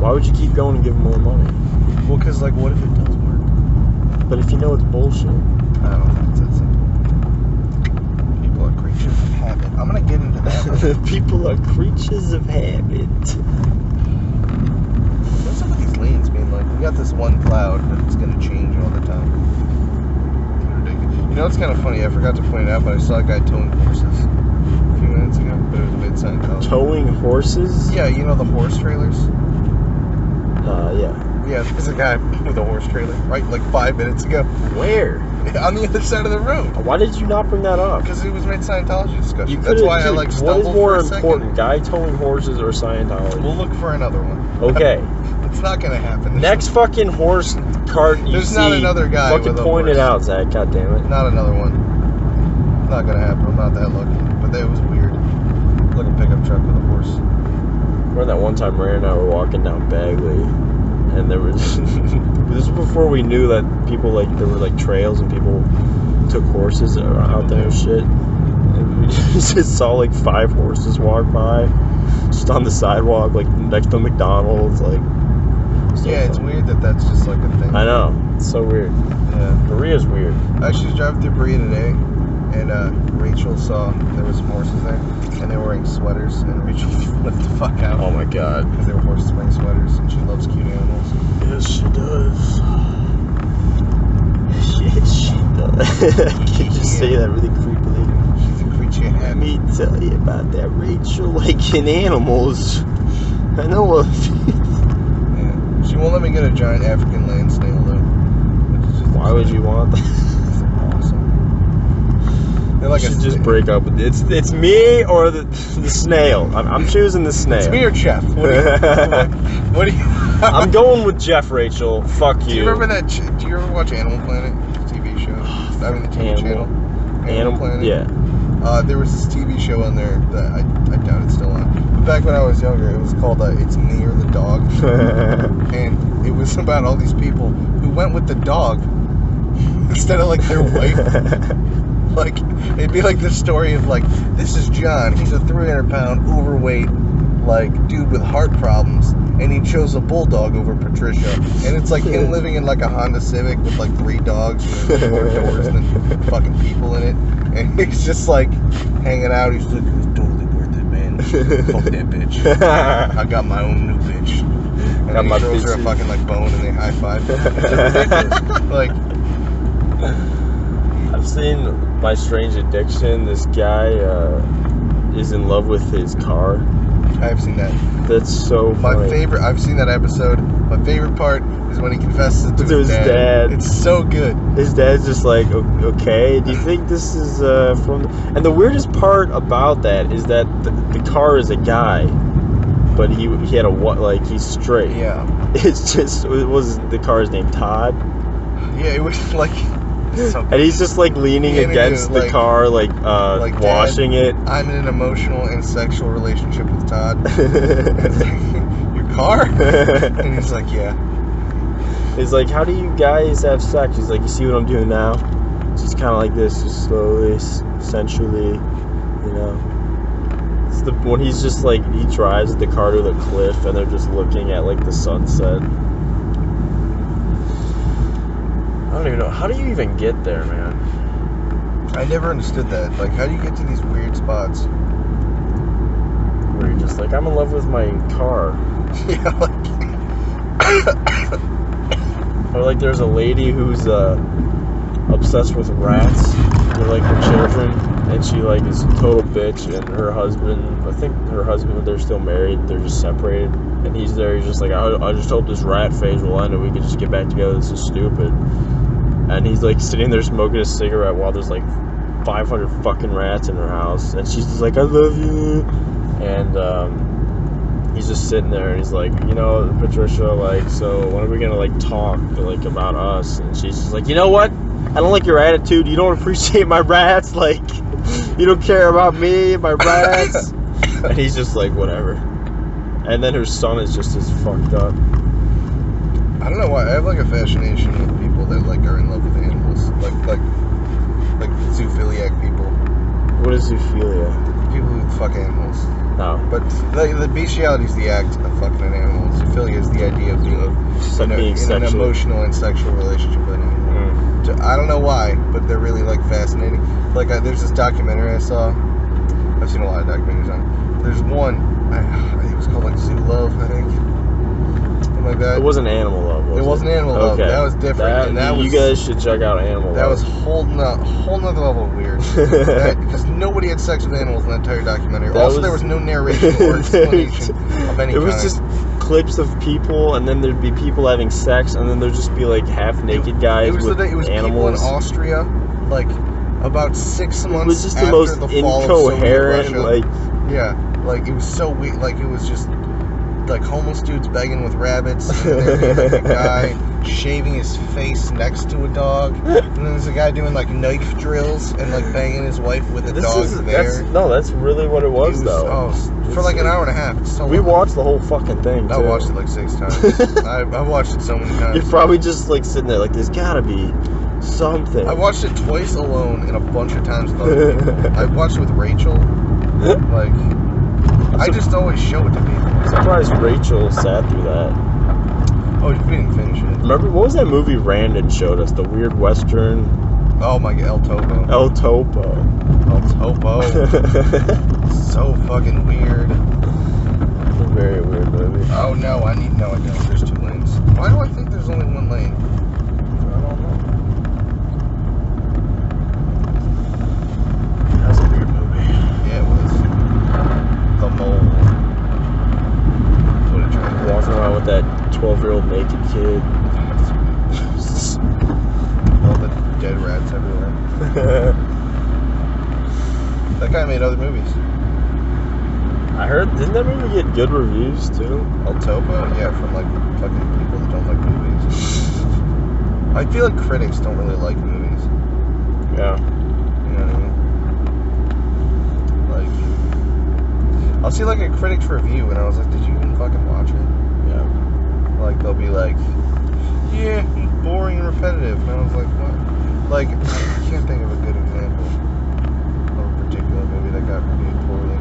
Why would you keep going and give them more money? Well, because like what if it does work? But if you know it's bullshit. I don't know. It's that simple. People are creatures of habit. I'm gonna get into that. People are creatures of habit. What's up with these lanes being like, we got this one cloud, but it's gonna change all the time. It's ridiculous. You know, it's kind of funny. I forgot to point it out, but I saw a guy towing horses a few minutes ago. But it was mid-Scientology. Towing horses? Yeah, you know the horse trailers. Yeah. Yeah, there's a guy with a horse trailer, right? Like 5 minutes ago. Where? On the other side of the road. Why did you not bring that up? Because it was mid-Scientology discussion. That's why I like stumbled for a second. What is more for important, guy towing horses or Scientology? We'll look for another one. Okay. It's not gonna happen. Next fucking horse cart you There's see. not another guy Fucking with a point horse. it out, Zach. God damn it. Not another one. It's not gonna happen. I'm not that lucky. But it was weird. Like a pickup truck with a horse. Remember that one time Ray and I were walking down Bagley, and there was this was before we knew that people there were trails and people took horses out there and shit. And we just saw 5 horses walk by, just on the sidewalk, next to McDonald's, So yeah, it's weird that that's just a thing. I know, it's so weird. Yeah, Berea's weird. I actually was driving through Berea today, and Rachel saw there was some horses there, and they were wearing sweaters, and Rachel flipped the fuck out. Oh my god. Because they were horses wearing sweaters, and she loves cute animals. Yes, she does. Yes, she does. Can you just say that really creepily? She's a creature of Let habit. me tell you about that Rachel liking animals. I know a few. Yeah. She won't let me get a giant African land snail, though. Why would you want that? They're awesome. They're like You should just break up with it. It's me or the snail. I'm choosing the snail. It's me or Jeff. What do you I'm going with Jeff, Rachel. Fuck you. Do you remember that? Do you ever watch Animal Planet? The TV show. I mean, the TV channel. Animal Planet. Yeah. There was this TV show on there that I doubt it's still on. But back when I was younger, it was called It's Me or the Dog. And it was about all these people who went with the dog instead of, like, their wife. Like, it'd be like this story of, like, this is John. He's a 300-pound, overweight, like, dude with heart problems. And he chose a bulldog over Patricia. And it's like him living in, like, a Honda Civic with, like, 3 dogs and more doors than fucking people in it. And he's just, like, hanging out. He's like, it was totally worth it, man. Fuck that bitch. I got my own new bitch. And then he throws her a fucking, like, bone and they high-five. It's ridiculous. Like... I've seen My Strange Addiction. This guy is in love with his car. I have seen that. That's so funny. I've seen that episode. My favorite part is when he confesses to his dad. It's so good. His dad's just like, okay, do you think this is from... And the weirdest part about that is that the car is a guy, but he had he's straight. Yeah. It's just, the car's name Todd? Yeah, it was like... And he's just like leaning against the car, like washing it. I'm in an emotional and sexual relationship with Todd. It's like, your car? And he's like, yeah. He's like, how do you guys have sex? He's like, you see what I'm doing now? It's just kind of like this, just slowly, sensually, you know. It's when he's just like, he drives the car to the cliff and they're just looking at like the sunset. I don't even know. How do you even get there, man? I never understood that. Like, how do you get to these weird spots? Where you're just like, I'm in love with my car. Yeah, like... Or like there's a lady who's obsessed with rats. They're like her children. And she like is a total bitch. And her husband, I think her husband, they're still married. They're just separated. And he's there. He's just like, I just hope this rat phase will end and we can just get back together. This is stupid. And he's like sitting there smoking a cigarette while there's like 500 fucking rats in her house. And she's just like, I love you. And he's just sitting there and he's like, you know, Patricia, like, so when are we gonna like talk like about us? And she's just like, you know what? I don't like your attitude. You don't appreciate my rats. Like, you don't care about me and my rats. And he's just like, whatever. And then her son is just as fucked up. I don't know why. I have like a fascination with people that like are in love with animals, like zoophiliac people. What is zoophilia? People who fuck animals. No. But the bestiality is the act of fucking an animal. Zoophilia is the idea of being in an emotional and sexual relationship with an animal. So, I don't know why, but they're really like fascinating. Like there's this documentary I saw. I've seen a lot of documentaries on. There's one. I think it was called like Zoo Love, I think. Like that. It wasn't Animal Love, was it? It wasn't Animal Love. That was different. You guys should check out Animal Love. That was whole nother level of weird. Because nobody had sex with animals in that entire documentary. There was no narration or explanation of any kind. It was just clips of people, and then there'd be people having sex, and then there'd just be like half-naked guys with animals. It was people in Austria, like about 6 months. It was just after the most the fall incoherent, of Soviet Russia. Yeah, like it was so weird. Like it was just like homeless dudes begging with rabbits, and there'd be like a guy shaving his face next to a dog, and then there's a guy doing like knife drills and like banging his wife with a dog there. That's really what it was though. Oh, for like an hour and a half. It's so we watched the whole fucking thing. I watched it like 6 times. I watched it so many times. You're probably just like sitting there like, there's gotta be something. I watched it twice alone and a bunch of times with other people. I watched it with Rachel. Like, I just always show it to people. I'm surprised Rachel sat through that. Oh, we didn't finish it. Remember, what was that movie Randon showed us? The weird Western? Oh my god, El Topo. El Topo. El Topo. So fucking weird. It's a very weird movie. Oh no, I don't. There's 2 lanes. Why do I think there's only 1 lane? I don't know. That was a weird movie. Yeah, it was. The Mole. Walking around with that 12-year-old naked kid. All the dead rats everywhere. That guy made other movies. I heard, didn't that movie get good reviews too? El Topo? Yeah, from like fucking people that don't like movies. I feel like critics don't really like movies. Yeah. You know what I mean? I'll see like a critic's review, and I was like, did you even fucking watch it? Yeah. Like they'll be like, yeah, boring and repetitive, and I was like, what? Like I can't think of a good example of a particular movie that got reviewed poorly.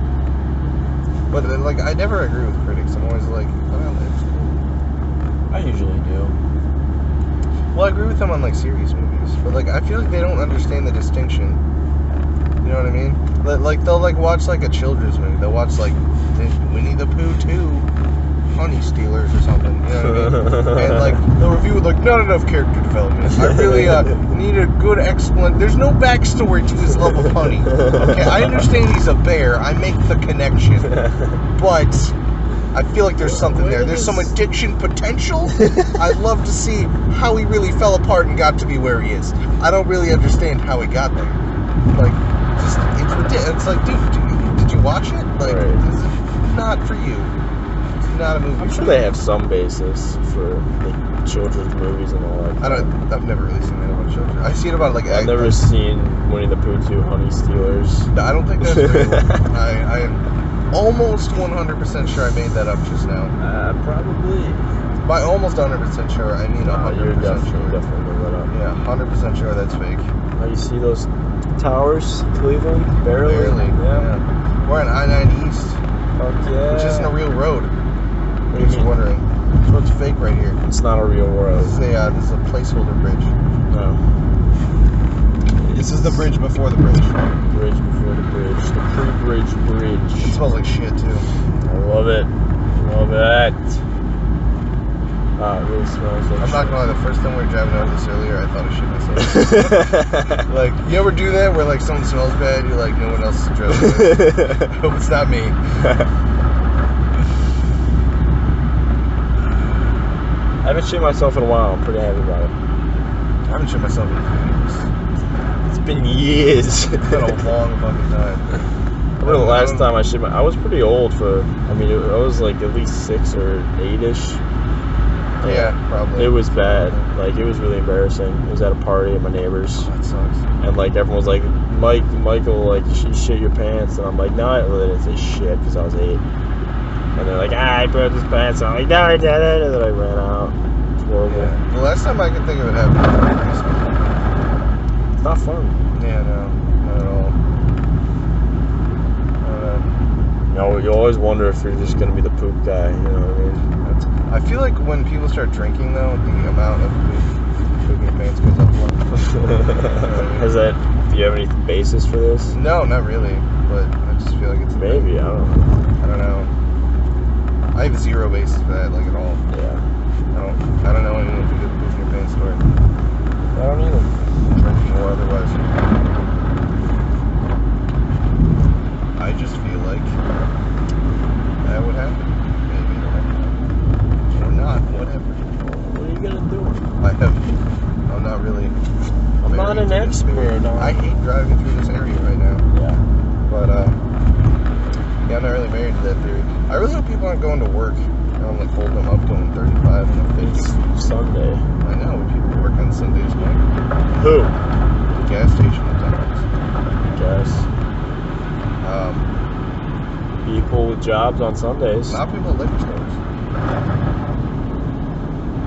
But like I never agree with critics. I'm always like, well, it's cool. I usually do. Well, I agree with them on like serious movies, but like I feel like they don't understand the distinction. You know what I mean? Like they'll like watch like a children's movie. They'll watch like Winnie the Pooh 2, Honey Stealers or something. You know what I mean? And like they'll review with like not enough character development. I really need a good explanation. There's no backstory to his love of honey. Okay, I understand he's a bear. I make the connection, but I feel like there's something there. There's some addiction potential. I'd love to see how he really fell apart and got to be where he is. I don't really understand how he got there. Like, just it's like, dude, did you watch it? Like, this is not for you. It's not a movie. I'm sure they have some basis for like children's movies and all that. I've never really seen that about children. I see it about like. I've never seen Winnie the Pooh 2, Honey Stealers. I don't think that's real. I am almost 100% sure I made that up just now. Probably. By almost 100% sure, I mean 100% You're definitely sure. made that up. Yeah, 100% sure that's fake. You see those towers, Cleveland? Barely. Yeah. We're on I-90 East. Fuck yeah. Which isn't a real road. You're just wondering. So it's fake right here. It's not a real road. This is a placeholder bridge. No. This is the bridge before the bridge. Bridge before the bridge. The pre-bridge bridge. It smells like shit too. I love it. Love it. It really smells like I'm not gonna lie, the first time we were driving over this earlier, I thought I shit myself. Like, you ever do that where like someone smells bad, you're like, no one else is driving. I hope it's not me. I haven't shit myself in a while. I'm pretty happy about it. I haven't shit myself in years. It's been years. It's been a long fucking time. I remember the last time I shit I was pretty old for, I mean, I was like at least 6 or 8-ish. Yeah, probably. It was bad. Like, it was really embarrassing. It was at a party at my neighbor's. Oh, that sucks. And, like, everyone was like, Michael, like, you shit your pants. And I'm like, no, I really didn't say shit because I was 8. And they're like, I put this pants on. I'm like, no, I did it. And then I ran out. It's horrible. Yeah. The last time I can think of it happened was Christmas. It's not fun. Yeah, no. Not at all. I don't know. You always wonder if you're just going to be the poop guy. You know what I mean? I feel like when people start drinking, though, the amount of poop in your pants goes up a lot. Do you have any basis for this? No, not really. But I just feel like it's maybe. I don't know. I have zero basis for that, like at all. Yeah. I don't know anyone who did the poop in your pants story. I don't either. Drinking or otherwise. I just feel like that would happen. Maybe. Or not. Whatever. What are you gonna do? I'm not really. I'm not an expert. No. I hate driving through this area right now. Yeah. But yeah, I'm not really married to that theory. I really hope people aren't going to work. I'm like holding them up going 35 and 50. It's Sunday. I know. People work on Sundays, Mike. Who? The gas station attendants. Guess. People with jobs on Sundays. Not people at liquor stores.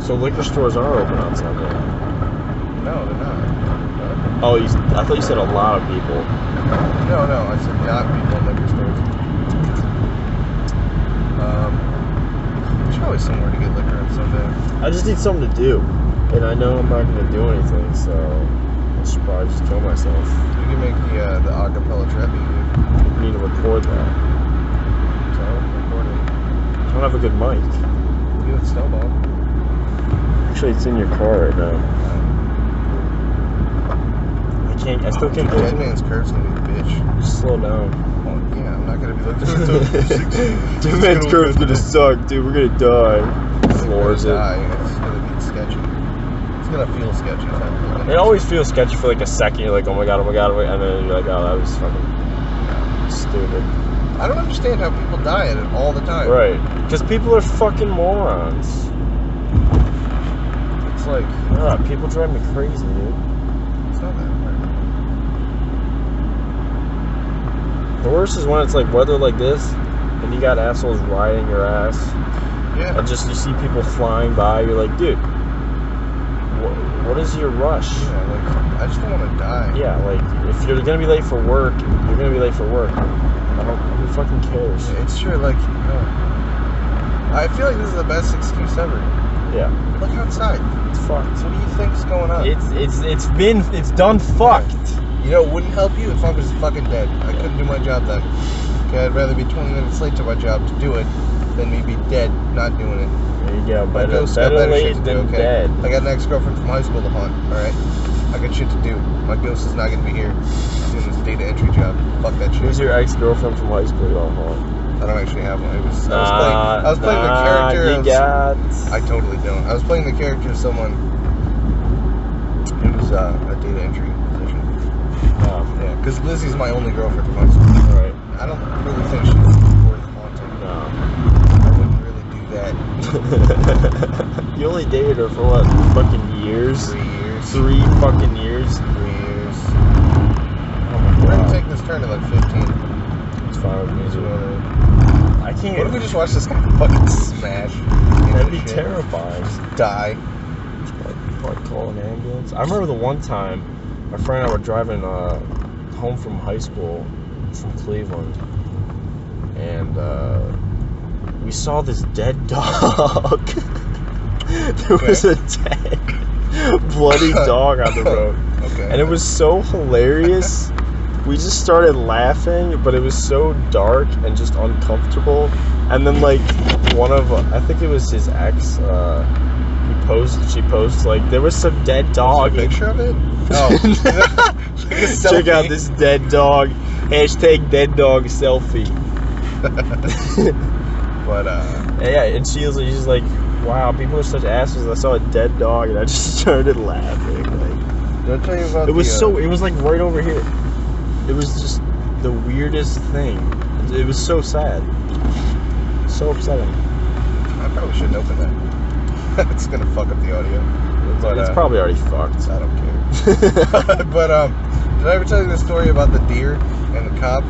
So liquor stores are open on Sunday. No, they're not. Oh, I thought you said a lot of people. No, I said not people in liquor stores. There's probably somewhere to get liquor on Sunday. I just need something to do, and I know I'm not going to do anything, so I should probably just kill myself. You can make the acapella trap music. I need to record that. So, record it. I don't have a good mic. You have Snowball. Actually, it's in your car right now. I still can't do it. Dead Man's Curve's gonna be a bitch. Just slow down. Well, yeah, I'm not gonna be like, Dead Man's Curve's gonna suck, dude. We're gonna die. Floors it. It's gonna be sketchy. It's gonna feel sketchy. It always feels sketchy for like a second. You're like, oh my god, and then you're like, oh, that was fucking stupid. I don't understand how people die at it all the time. Right. Because people are fucking morons. It's like... people drive me crazy, dude. It's not that hard. The worst is when it's like weather like this, and you got assholes riding your ass. Yeah. And just you see people flying by, you're like, dude, what is your rush? Yeah, like, I just don't want to die. Yeah, like, if you're gonna be late for work, you're gonna be late for work. Who fucking cares? Yeah, it's true, like, I feel like this is the best excuse ever. Yeah. Look outside. It's fucked. What do you think's going on? It's done fucked. Yeah. You know, it wouldn't help you if I was fucking dead. I couldn't do my job then. Okay, I'd rather be 20 minutes late to my job to do it than me be dead not doing it. There you go. Better shit late to than do, okay? dead. I got an ex-girlfriend from high school to haunt, alright? I got shit to do. My ghost is not going to be here. She's doing this data entry job. Fuck that shit. Who's your ex-girlfriend from high school? I don't actually have one. I was playing the character. I totally don't. I was playing the character of someone who was a data entry position. Yeah, because Lizzie's my only girlfriend from high school. Right. I don't really think she's worth haunting. No. I wouldn't really do that. You only dated her for what? Fucking years? 3 years. 3 fucking years? 3 years. Oh my We're god. gonna take this turn at like 15. It's fine with me. I can't. What if we just watch this guy fucking smash? That'd be terrifying. Just die. Probably call an ambulance. I remember the one time my friend and I were driving home from high school from Cleveland, and we saw this dead dog. There was a dead, bloody dog on the road. Okay. And it was so hilarious. We just started laughing, but it was so dark and just uncomfortable. And then, like, one of, I think it was his ex, she posted, like, there was some dead dog. A picture of it? Oh. Check out this dead dog. Hashtag dead dog selfie. But, yeah, and she's like, wow, people are such assholes. I saw a dead dog, and I just started laughing. Like, did I tell you about it was it was like right over here. It was just the weirdest thing. It was so sad. So upsetting. I probably shouldn't open that. It's gonna fuck up the audio. But, it's probably already fucked. I don't care. But did I ever tell you the story about the deer and the cop?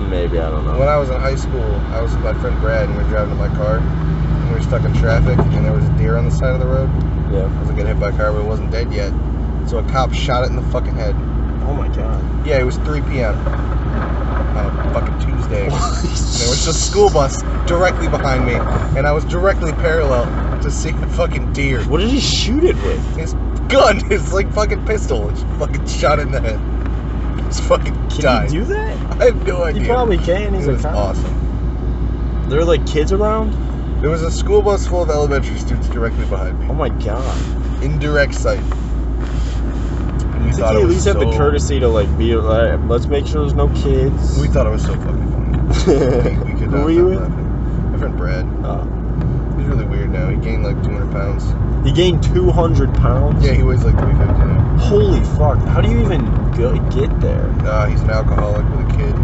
Maybe, I don't know. When I was in high school, I was with my friend Brad, and we were driving in my car, and we were stuck in traffic, and there was a deer on the side of the road. Yeah. I was getting hit by a car, but it wasn't dead yet. So a cop shot it in the fucking head. Oh my god. Yeah, it was 3 p.m. on a fucking Tuesday. And there was a school bus directly behind me, and I was directly parallel to see a fucking deer. What did he shoot it with? His gun, his like fucking pistol, just fucking shot it in the head. Just fucking died. Can you do that? I have no idea. He probably can. He's it was a cop. awesome. There were like kids around? There was a school bus full of elementary students directly behind me. Oh my god. Indirect sight. I think he at least had the courtesy to like be like, let's make sure there's no kids. We thought it was so fucking funny. we could Who not were you with? laughing. My friend Brad. Oh. He's really weird now. He gained like 200 pounds. He gained 200 pounds? Yeah, he weighs like 350 now. Holy fuck. How do you even get there? He's an alcoholic with a kid.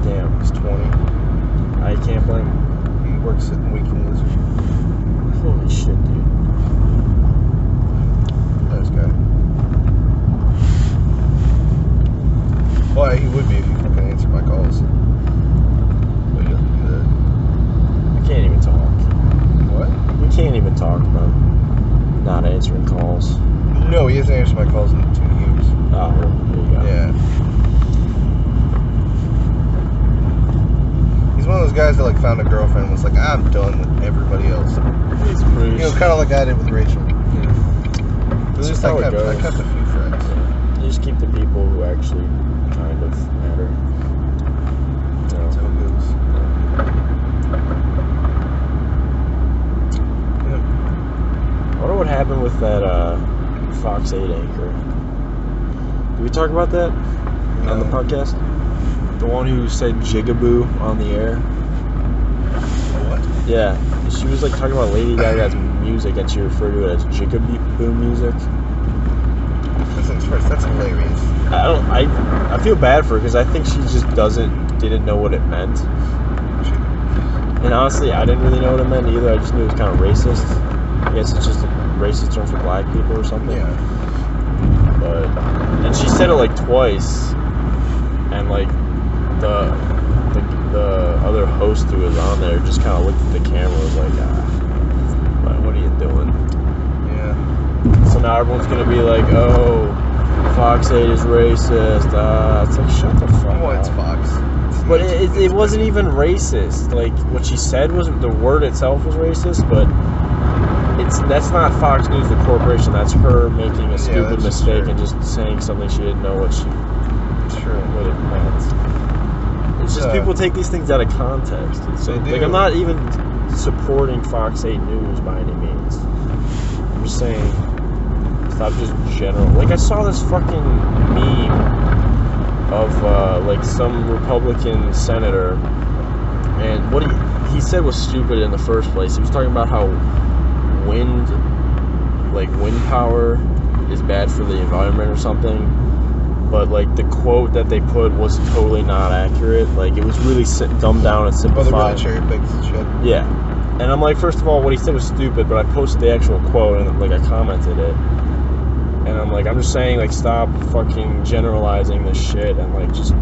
Damn. He's 20. I can't blame him. He works at Winking Lizard. Holy shit, dude. Nice guy. Well, he would be if he fucking answered my calls. But he doesn't do that. We can't even talk. What? We can't even talk about not answering calls. No, he hasn't answered my calls in 2 years. Oh, there you go. Yeah. He's one of those guys that like found a girlfriend and was like, I'm done with everybody else. He's pretty. You know, kind of like I did with Rachel. Yeah. At least I kept a few friends. Yeah. You just keep the people who actually kind of matter. That's how it goes. Yeah. I wonder what happened with that Fox 8 anchor. Did we talk about that on the podcast? The one who said jigaboo on the air? What? Yeah. She was like talking about Lady Gaga's music and she referred to it as jigaboo music. That's hilarious. I feel bad for her because I think she just didn't know what it meant. And honestly, I didn't really know what it meant either. I just knew it was kind of racist. I guess it's just a racist term for black people or something. Yeah. And she said it like twice, and like the the other host who was on there just kind of looked at the camera and was like, what are you doing? Yeah. So now everyone's going to be like, oh, Fox 8 is racist. It's like, shut the fuck up. Well, it's Fox. But it wasn't even racist. Like, what she said was, the word itself was racist, but that's not Fox News, the corporation. That's her making a stupid mistake and just saying something she didn't know what it meant. It's just people take these things out of context. So, like, I'm not even supporting Fox 8 News by any means. I'm just saying, stop just general. Like, I saw this fucking meme of like some Republican senator, and what he said was stupid in the first place. He was talking about how wind power is bad for the environment or something, but like the quote that they put was totally not accurate. Like, it was really dumbed down and simplified. Well, they really cherry-picked the shit. Yeah, and I'm like, first of all, what he said was stupid, but I posted the actual quote and like I commented it. And I'm like, I'm just saying, like, stop fucking generalizing this shit, and like, just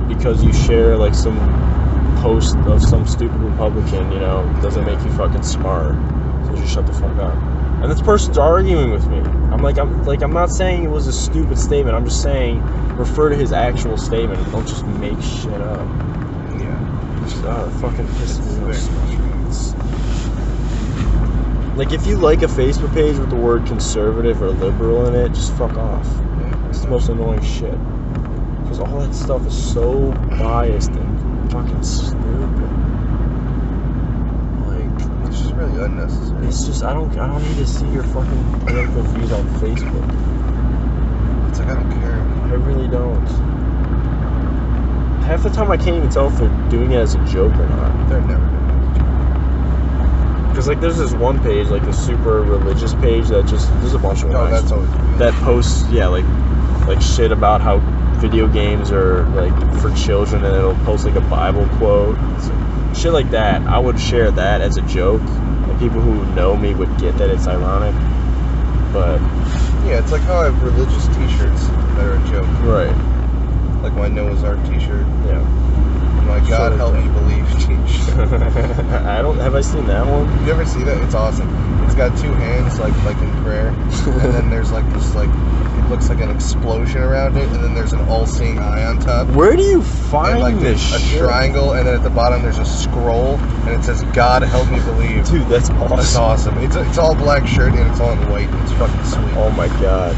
because you share like some post of some stupid Republican, you know, doesn't make you fucking smart. So just shut the fuck up. And this person's arguing with me. I'm not saying it was a stupid statement. I'm just saying, refer to his actual statement. Don't just make shit up. Yeah. Just, fucking pisses me off. Like, if you like a Facebook page with the word conservative or liberal in it, just fuck off. It's the most annoying shit. Because all that stuff is so biased and fucking stupid. Like, it's just really unnecessary. It's just, I don't need to see your fucking political views on Facebook. It's like, I don't care. I really don't. Half the time I can't even tell if they're doing it as a joke or not. They're never doing it. Because, like, there's this one page, like, the super religious page that just, there's a bunch of them. Oh, that's always weird. That posts, like shit about how video games are, like, for children, and it'll post, like, a Bible quote. So, shit like that. I would share that as a joke. And people who know me would get that it's ironic. But... yeah, it's like how I have religious t-shirts that are a joke. Right. Like my Noah's Ark t-shirt. Yeah. My God help me believe t-shirt. Have I seen that one? You ever see that? It's awesome. It's got two hands like in prayer, and then there's like this it looks like an explosion around it, and then there's an all-seeing eye on top. Where do you find like this a shit? triangle, and then at the bottom there's a scroll, and it says God help me believe. Dude, that's awesome. It's awesome. It's all black shirt and it's all in white. It's fucking sweet. Oh my god.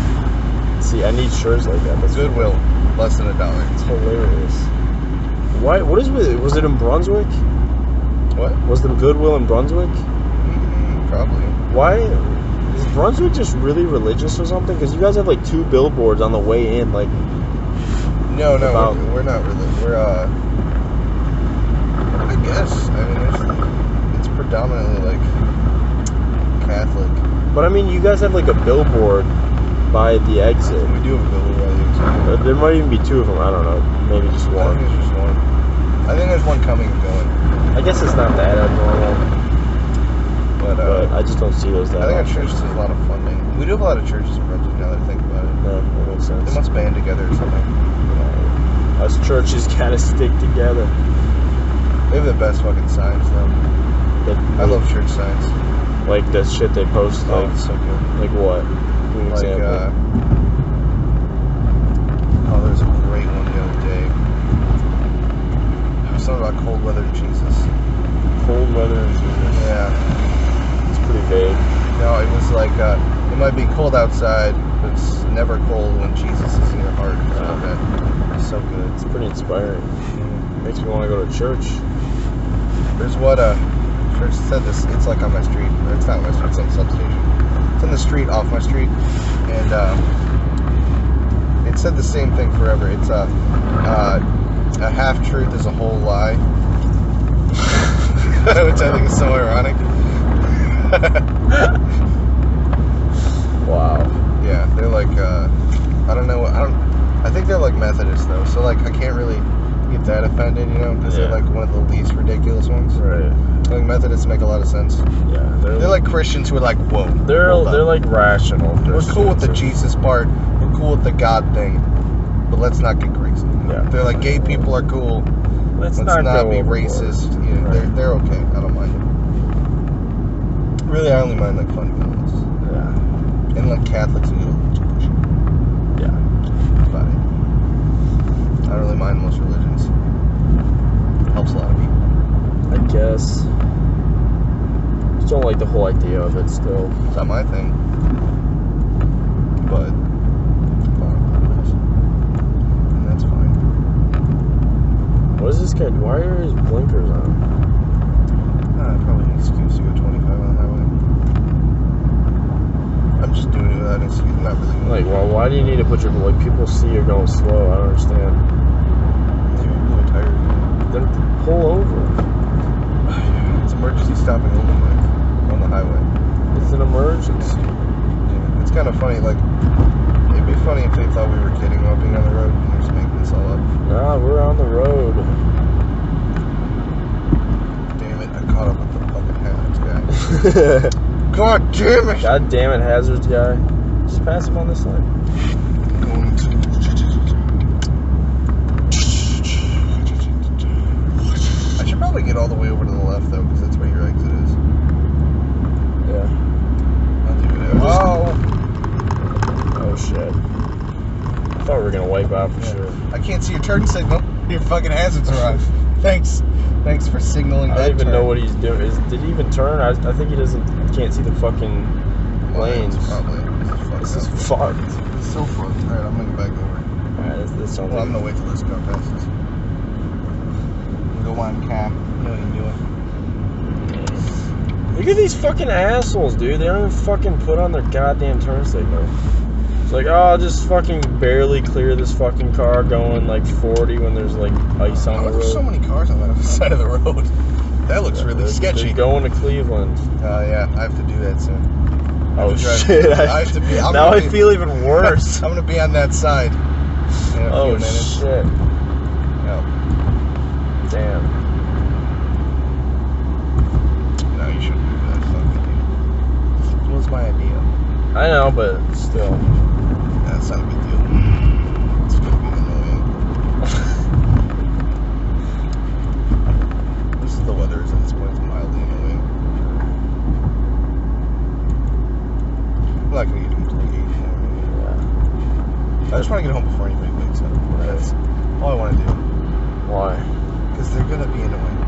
See, I need shirts like that. That's Goodwill, less than $1. It's hilarious. Why? What is with it? Was it in Brunswick? What? Was the Goodwill in Brunswick? Probably. Why? Is Brunswick just really religious or something? Because you guys have like 2 billboards on the way in, like. No, we're not really. We're I guess. I mean, it's predominantly like Catholic. But I mean, you guys have like a billboard by the exit. We do have a billboard by the exit. There might even be 2 of them. I don't know. Maybe just one. I think it's just one. I think there's one coming and going. I guess it's not that abnormal. But I just don't see those that I think our often. church does a lot of funding. We do have a lot of churches in Brunswick now that I think about it. Yeah, that makes sense. They must band together or something. Us churches gotta stick together. They have the best fucking signs though. I love church signs. Like that shit they post. Oh, it's so good. Like what? Give me an example. There's a great one the other day. It was something about cold weather and Jesus. Cold weather and Jesus. Yeah. It's pretty vague. No, it was like, it might be cold outside, but it's never cold when Jesus is in your heart. It's so good. It's pretty inspiring. Makes me want to go to church. There's what church said this. It's like on my street. Or it's not on my street. It's on the substation. It's on the street off my street, and it said the same thing forever. It's a half truth is a whole lie, which I think is so ironic. Wow. Yeah, they're like I think they're like Methodists though, so like I can't really get that offended, you know, because they're like one of the least ridiculous ones. Right. I think Methodists make a lot of sense. Yeah. They're like Christians who are like, whoa. They're like rational. We're cool with the Jesus part. We're cool with the God thing, but let's not get crazy. Yeah. They're like, gay people are cool, Let's not be racist. You know, right. they're okay. I don't mind them. Really, I only mind like fundamentalists. Yeah. And like Catholics who go to church. Yeah. About it. I don't really mind most religions. Helps a lot of people. I guess. Just don't like the whole idea of it still. It's not my thing. But and that's fine. What is this guy? Why are his blinkers on? Probably an excuse to go 25 on the highway. I'm just doing it without an excuse. I'm not really going. Like, well, why do you need to put your, like, people see you're going slow? I don't understand. Maybe you blew a tire. Then pull over. It's emergency stopping only, like, on the highway. It's an emergency. Yeah, it's kind of funny. Like, it'd be funny if they thought we were kidding about being on the road and they're just making this all up. Nah, we're on the road. Damn it, I caught up with the fucking hazards guy. God damn it! God damn it, hazards guy. Just pass him on this side. Going to... I should probably get all the way over to the left, though, because that's where your exit is. Yeah. I'll do it. Oh! Oh, shit. I thought we were going to wipe out for sure. I can't see your turn signal. Your fucking hazards are on. Thanks for signaling that. I don't even turn. know what he's doing. Did he even turn? I think he can't see the fucking lanes. Probably. This is fucked. It's so fucked. Alright, I'm gonna go back over. Alright, this sounds I'm gonna wait till this car passes. Go on, cam. You know what you're doing. Look at these fucking assholes, dude. They don't even fucking put on their goddamn turn signal. It's like, oh, I'll just fucking barely clear this fucking car going like 40 when there's like ice on the road. There's so many cars on the other side of the road. That looks really sketchy. They're going to Cleveland. Yeah, I have to do that soon. Oh shit! I have to be. Now I feel even worse. I'm gonna be on that side. In a few minutes. Shit! Oh. Damn. No, you shouldn't do that. Fuck with you. It was my idea. I know, but still. That's not a big deal. It's gonna be annoying. This is the weather is at this point. It's mildly annoying. I'm not gonna get home till like 8. Yeah. I just want to get home before anybody wakes up. That's all I want to do. Why? Because they're gonna be annoying.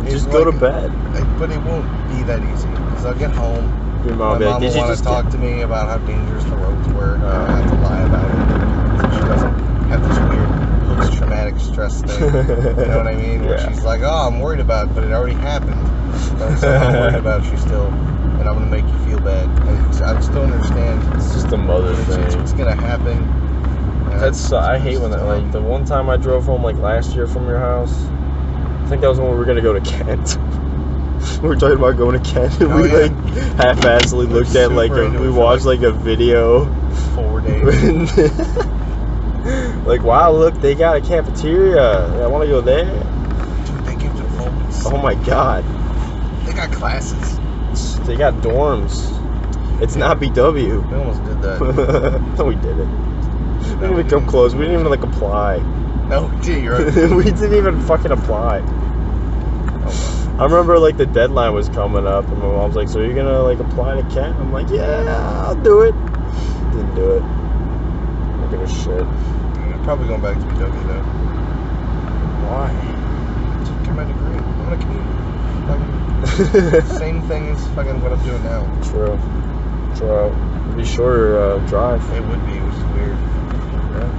Just go to bed. But it won't be that easy. Because I'll get home. Your My mom will want to talk to me about how dangerous the roads were. I have to lie about it. So she doesn't have this weird post-traumatic stress thing. You know what I mean? Where she's like, oh, I'm worried about it, but it already happened. But I'm worried about you still. And I'm going to make you feel bad. I just don't understand. It's just a mother thing. It's going to happen. I hate when that, like, the one time I drove home, like, last year from your house, I think that was when we were going to go to Kent. We were talking about going to Kent, and like, half-assedly looked at, like, we watched, like, a video. 4 days. Like, wow, look, they got a cafeteria. I want to go there. Dude, they give diplomas. Oh, my God. They got classes. They got dorms. It's not BW. We almost did that. No, we didn't. We didn't even come close. We didn't even, like, apply. No, we did. You're right. We didn't even fucking apply. I remember, like, the deadline was coming up, and my mom's like, so you're gonna, like, apply to Kent? I'm like, yeah, I'll do it. Didn't do it. Look at this shit. I'm probably going back to BW, though. Why? To get my degree. I'm gonna commute. Same thing as fucking what I'm doing now. True. It'd be shorter drive. It would be, which is weird. Yeah.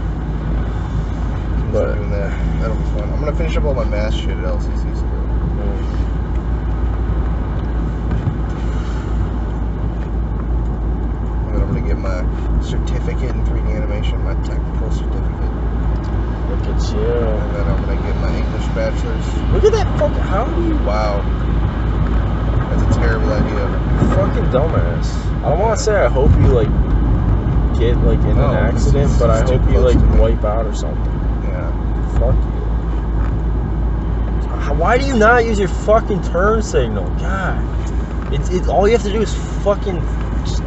But doing that. That'll be fun. I'm gonna finish up all my math shit at LCC. So and then I'm gonna get my certificate in 3D animation, my technical certificate. Look at you. And then I'm gonna get my English bachelor's. Look at that fucking. How do you? Wow. That's a terrible idea. Fucking dumbass. I don't want to say I hope you like get like in an accident, but I hope you like wipe out or something. Yeah. Fuck you. Why do you not use your fucking turn signal? God. It's all you have to do is fucking. Just, I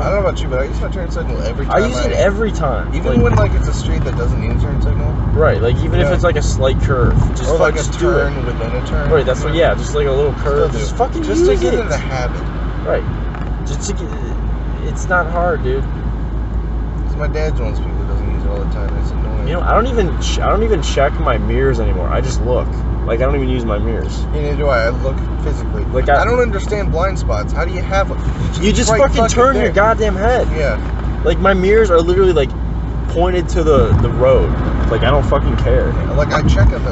don't know about you, but I use my turn signal every time. I use it every time. Even when like it's a street that doesn't need a turn signal. Right, like even if it's like a slight curve, just or like a just turn within a turn. Right, that's what. Yeah, just like a little curve. Just fucking just use to get it. in the habit. Right. Just to get. It's not hard, dude. Because my dad's one of those people who doesn't use it all the time. It's annoying. You know, I don't even check my mirrors anymore. I just look. Like I don't even use my mirrors. Neither do I. I look physically. Like I don't understand blind spots. How do you have them? You just fucking turn your goddamn head. Yeah. Like my mirrors are literally like pointed to the road. Like I don't fucking care. Like I check them.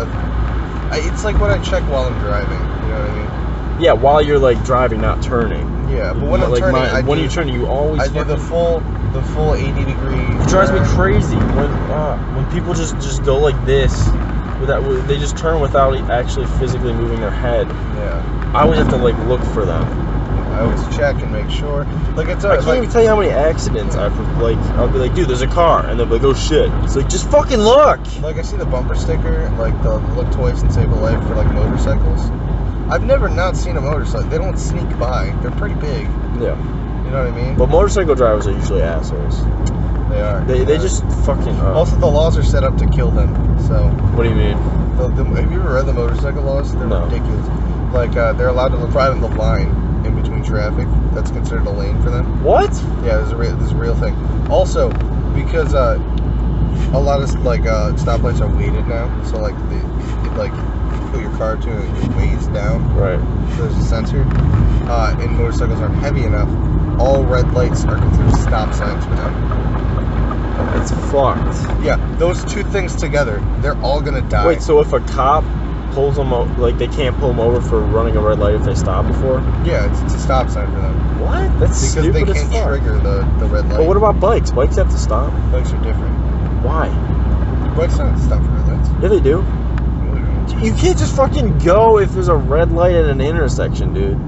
It's like what I check while I'm driving. You know what I mean? Yeah, while you're like driving, not turning. Yeah, but when I'm like turning, when you're turning, you always. I do the full 80 degree. It drives me crazy when people just go like this, they just turn without actually physically moving their head. Yeah. I always have to like look for them. I always check and make sure. Like it's. I can't even tell you how many accidents I'll be like, dude, there's a car, and they'll be like, oh shit. It's like, just fucking look. Like I see the bumper sticker, like the look twice and save a life for like motorcycles. I've never not seen a motorcycle. They don't sneak by. They're pretty big. Yeah. You know what I mean? But motorcycle drivers are usually assholes. They are. They just fucking. Also, the laws are set up to kill them. So. What do you mean? Have you ever read the motorcycle laws? They're ridiculous. Like they're allowed to drive in the line in between traffic. That's considered a lane for them. What? Yeah, this is a real thing. Also, because a lot of like stoplights are weighted now, so like you put your car to it weighs down. Right. So there's a sensor. And motorcycles aren't heavy enough. All red lights are considered stop signs for them. It's fucked. Yeah, those two things together, they're all gonna die. Wait, so if a cop pulls them over, like they can't pull them over for running a red light if they stop before? Yeah, it's a stop sign for them. What? That's because stupid they can't trigger the red light. But what about bikes? Bikes have to stop. Bikes are different. Why? Bikes don't have to stop for red lights. Yeah, they do. You can't just fucking go if there's a red light at an intersection, dude.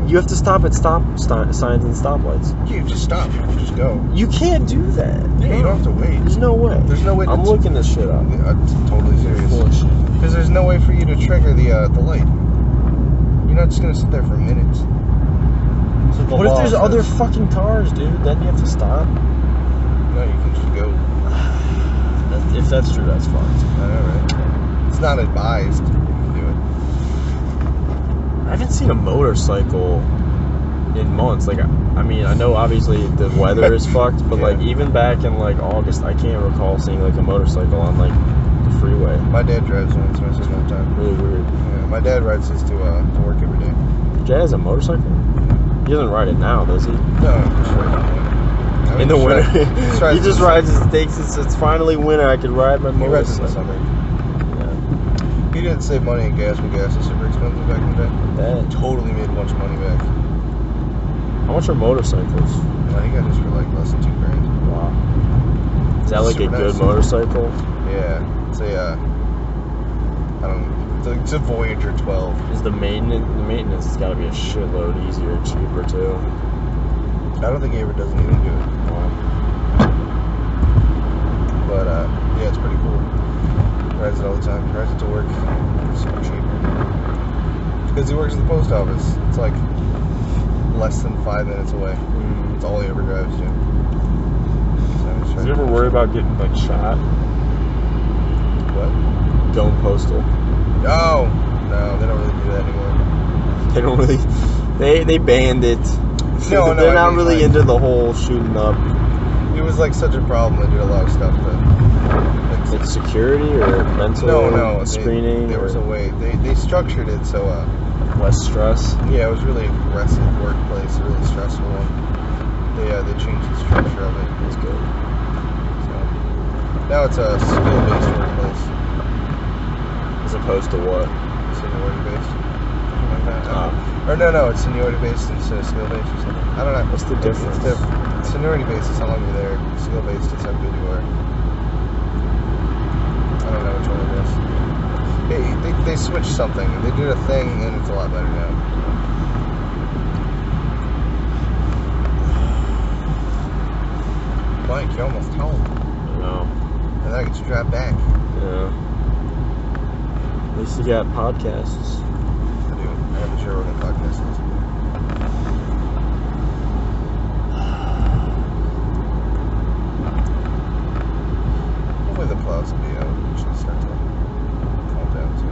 You have to stop at stop signs and stoplights. You just stop. You just go. You can't do that. Yeah, you don't have to wait. There's no way. There's no way. I'm looking this shit up. I'm totally serious. Bullshit. Because there's no way for you to trigger the light. You're not just gonna sit there for minutes. So what if there's other fucking cars, dude? Then you have to stop. No, you can just go. If that's true, that's fucked. I know, right? It's not advised. You can do it. I haven't seen a motorcycle in months. Like, I mean, I know obviously the weather is fucked, but like even back in like August, I can't recall seeing like a motorcycle on like the freeway. My dad drives one, so I see it all the time. Really weird. Yeah, my dad rides his to work every day. Your dad has a motorcycle? He doesn't ride it now, does he? No, just in the winter. He just rides his thinks it's finally winter. I can ride my motorcycle. He rides in the summer. He didn't save money in gas, but gas was super expensive back in the day. Bad. Totally made a bunch of money back. How much are motorcycles? I think I just for like less than $2,000. Wow. Is that like a good motorcycle? Yeah. It's a, I don't know. It's a Voyager 12. Is the maintenance has got to be a shitload easier and cheaper too. I don't think he ever does anything to it. Wow. But yeah, it's pretty cool. Rides it all the time. He rides it to work. It's super cheap. Because he works at the post office. It's like less than 5 minutes away. It's all he ever drives to. So does he ever worry about getting like shot? What? Going postal. Oh no, they don't really do that anymore. They don't really. They banned it. No, they're not really into the whole shooting up. It was like such a problem. They did a lot of stuff to. Like security or mental screening? There was a way. They structured it so less stress. Yeah, it was really aggressive workplace, a really stressful one. They changed the structure of it. It was good. So now it's a skill-based workplace. As opposed to what? Seniority-based. Like that. Or no, it's seniority-based instead of skill-based or something. I don't know. What's the difference? It's different. Seniority-based is how long you're there. Skill-based is how good you are. I don't know which one it is. They switched something. They did a thing, and it's a lot better now. Mike, you're almost home. I know. And then I get to drive back. Yeah. At least you got podcasts. I do. I have the Joe Rogan podcast list. Hopefully the clouds will be out. It should start to calm down too.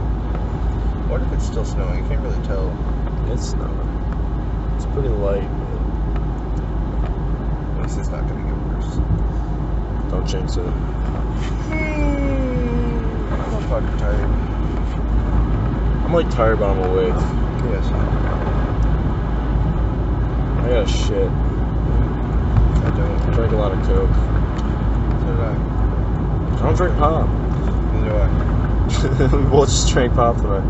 What if it's still snowing? You can't really tell. It's snowing. It's pretty light. At least it's not going to get worse. Don't jinx it. I'm fucking tired. I'm like tired, but I'm awake. Yes. I got shit. I don't. I drank a lot of Coke. So did I. I don't drink pop. Neither do I. We both just drank pop tonight.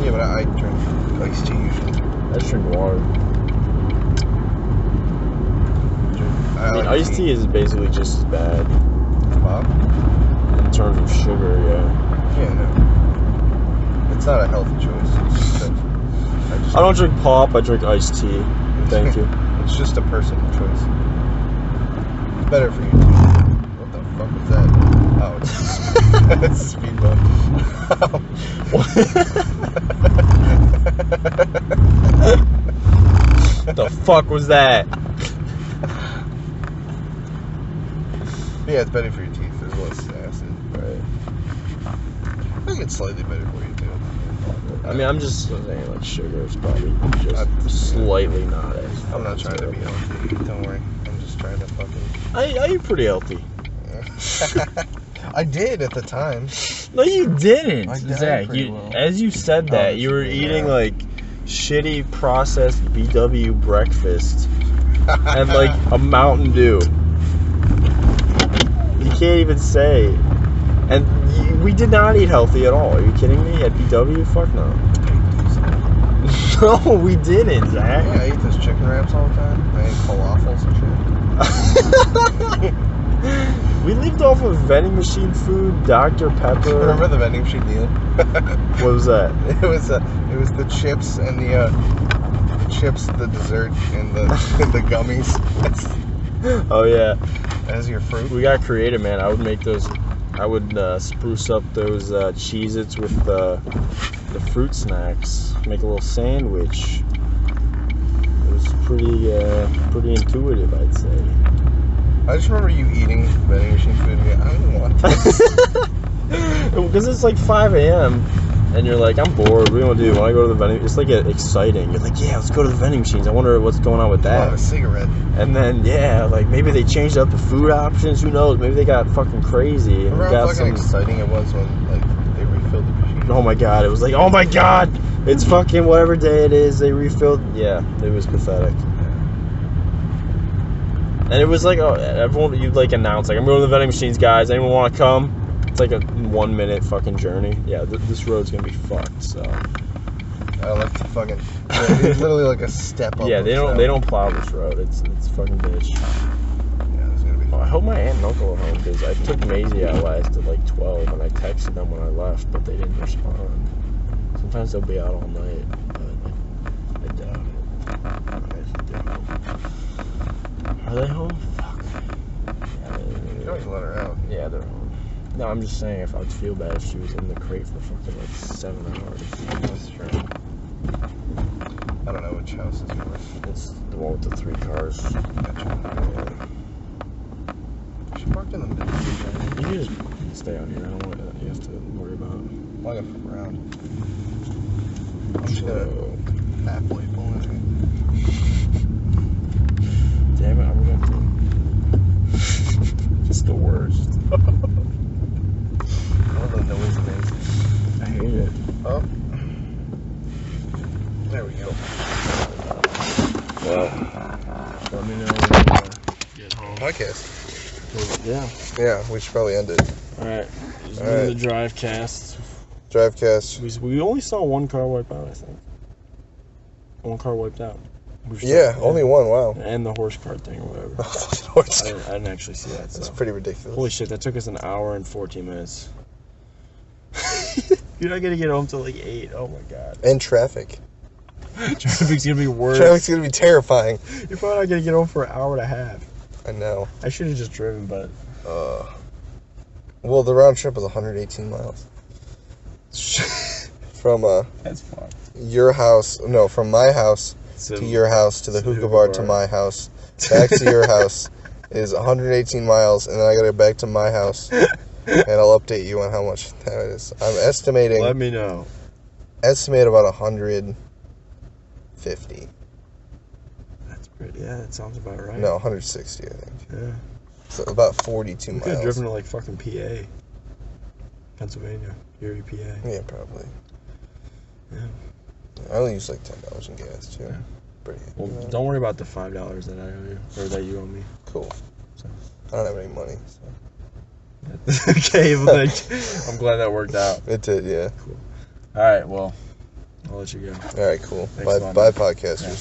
Yeah, but I drink iced tea usually. I just drink water. I mean, like iced tea is basically just as bad. Pop? In terms of sugar, yeah. Yeah, no. It's not a healthy choice. It's just that I don't drink pop, I drink iced tea. Thank you. It's just a personal choice. It's better for you too. What the fuck was that? Oh, it's a speed bump. What the fuck was that? Yeah, it's better for your teeth. There's less acid. Right. I think it's slightly better for you too. I mean, I'm just saying, like, sugar is probably just slightly not as. I'm not trying to be healthy. Don't worry. I'm just trying to fucking. I eat pretty healthy. I did at the time. No, you didn't, I died Zach. pretty well. As you said that, you were eating like shitty processed BW breakfast and like a Mountain Dew. You can't even say. And we did not eat healthy at all. Are you kidding me? At BW? Fuck no. No, we didn't, Zach. Yeah, I eat those chicken wraps all the time. I ate falafels and shit. We lived off of vending machine food, Dr. Pepper. Remember the vending machine deal? What was that? It was the chips and the dessert, and the gummies. Oh yeah. As your fruit. We got creative, man. I would make those. I would spruce up those Cheez-Its with the fruit snacks. Make a little sandwich. It was pretty intuitive, I'd say. I just remember you eating vending machine food and I don't even want this. Because it's like 5 a.m. and you're like, I'm bored. What do you want to do? Want to go to the vending? It's like exciting. You're like, yeah, let's go to the vending machines. I wonder what's going on with that. I want a cigarette. And then, yeah, like maybe they changed up the food options. Who knows? Maybe they got fucking crazy. And Remember how got fucking exciting it was when like they refilled the machine? Oh my god! It was like, oh my god! It's fucking whatever day it is. They refilled. Yeah, it was pathetic. And it was like, oh, everyone, you'd like announce, like, I'm going to the vending machines, guys. Anyone want to come? It's like a 1 minute fucking journey. Yeah, this road's gonna be fucked. So. I like the fucking. Yeah, it's literally like a step up. Yeah, they don't plow this road. It's fucking bitch. Yeah, it's gonna be. I hope my aunt and uncle are home because I took Maisie out last at like 12 and I texted them when I left, but they didn't respond. Sometimes they'll be out all night, but I doubt it. I think they're home. Are they home? Fuck. Yeah, You can always let her out. Yeah, they're home. No, I'm just saying if I'd feel bad if she was in the crate for fucking like 7 hours. That's true. I don't know which house is yours. It's the one with the 3 cars. Gotcha. Yeah. She parked in the middle. You can just stay out here. I don't want you have to worry about it. I'm gonna fuck around. I'm just gonna halfway pull in here. Damn it, I'm gonna have to. Just the worst. All the noise it is. I hate it. Oh. There we go. Well, let me know when you get home. Podcast. Yeah. Yeah, we should probably end it. Alright. This All is right. the drive cast. Drivecast. We only saw 1 car wipe out, I think. 1 car wiped out. Yeah, only one. Wow. And the horse cart thing or whatever. I didn't actually see that. That's So. pretty ridiculous. Holy shit, that took us 1 hour and 14 minutes. You're not gonna get home till like 8. Oh my god. And traffic. Traffic's gonna be worse. Traffic's gonna be terrifying. You're probably not gonna get home for 1.5 hours. I know. I should have just driven, but. Well, the round trip was 118 miles. From That's fucked. your house. No, from my house So, to your house to the hookah bar to my house back to your house is 118 miles, and then I gotta go back to my house and I'll update you on how much that is. I'm estimating. Let me know. Estimate about 150. That's pretty. Yeah, that sounds about right. No, 160, I think. Yeah. So about 42 we miles. could have driven to like fucking PA, Pennsylvania, Erie, PA. Yeah, probably. Yeah. I only use like $10 in gas too. Yeah. Pretty. Well, don't worry about the $5 that I owe you, or that you owe me. Cool. So. I don't have any money. So. Okay, well, I'm glad that worked out. It did, yeah. Cool. All right, well, I'll let you go. All right, cool. Thanks Bye, podcasters. Yeah.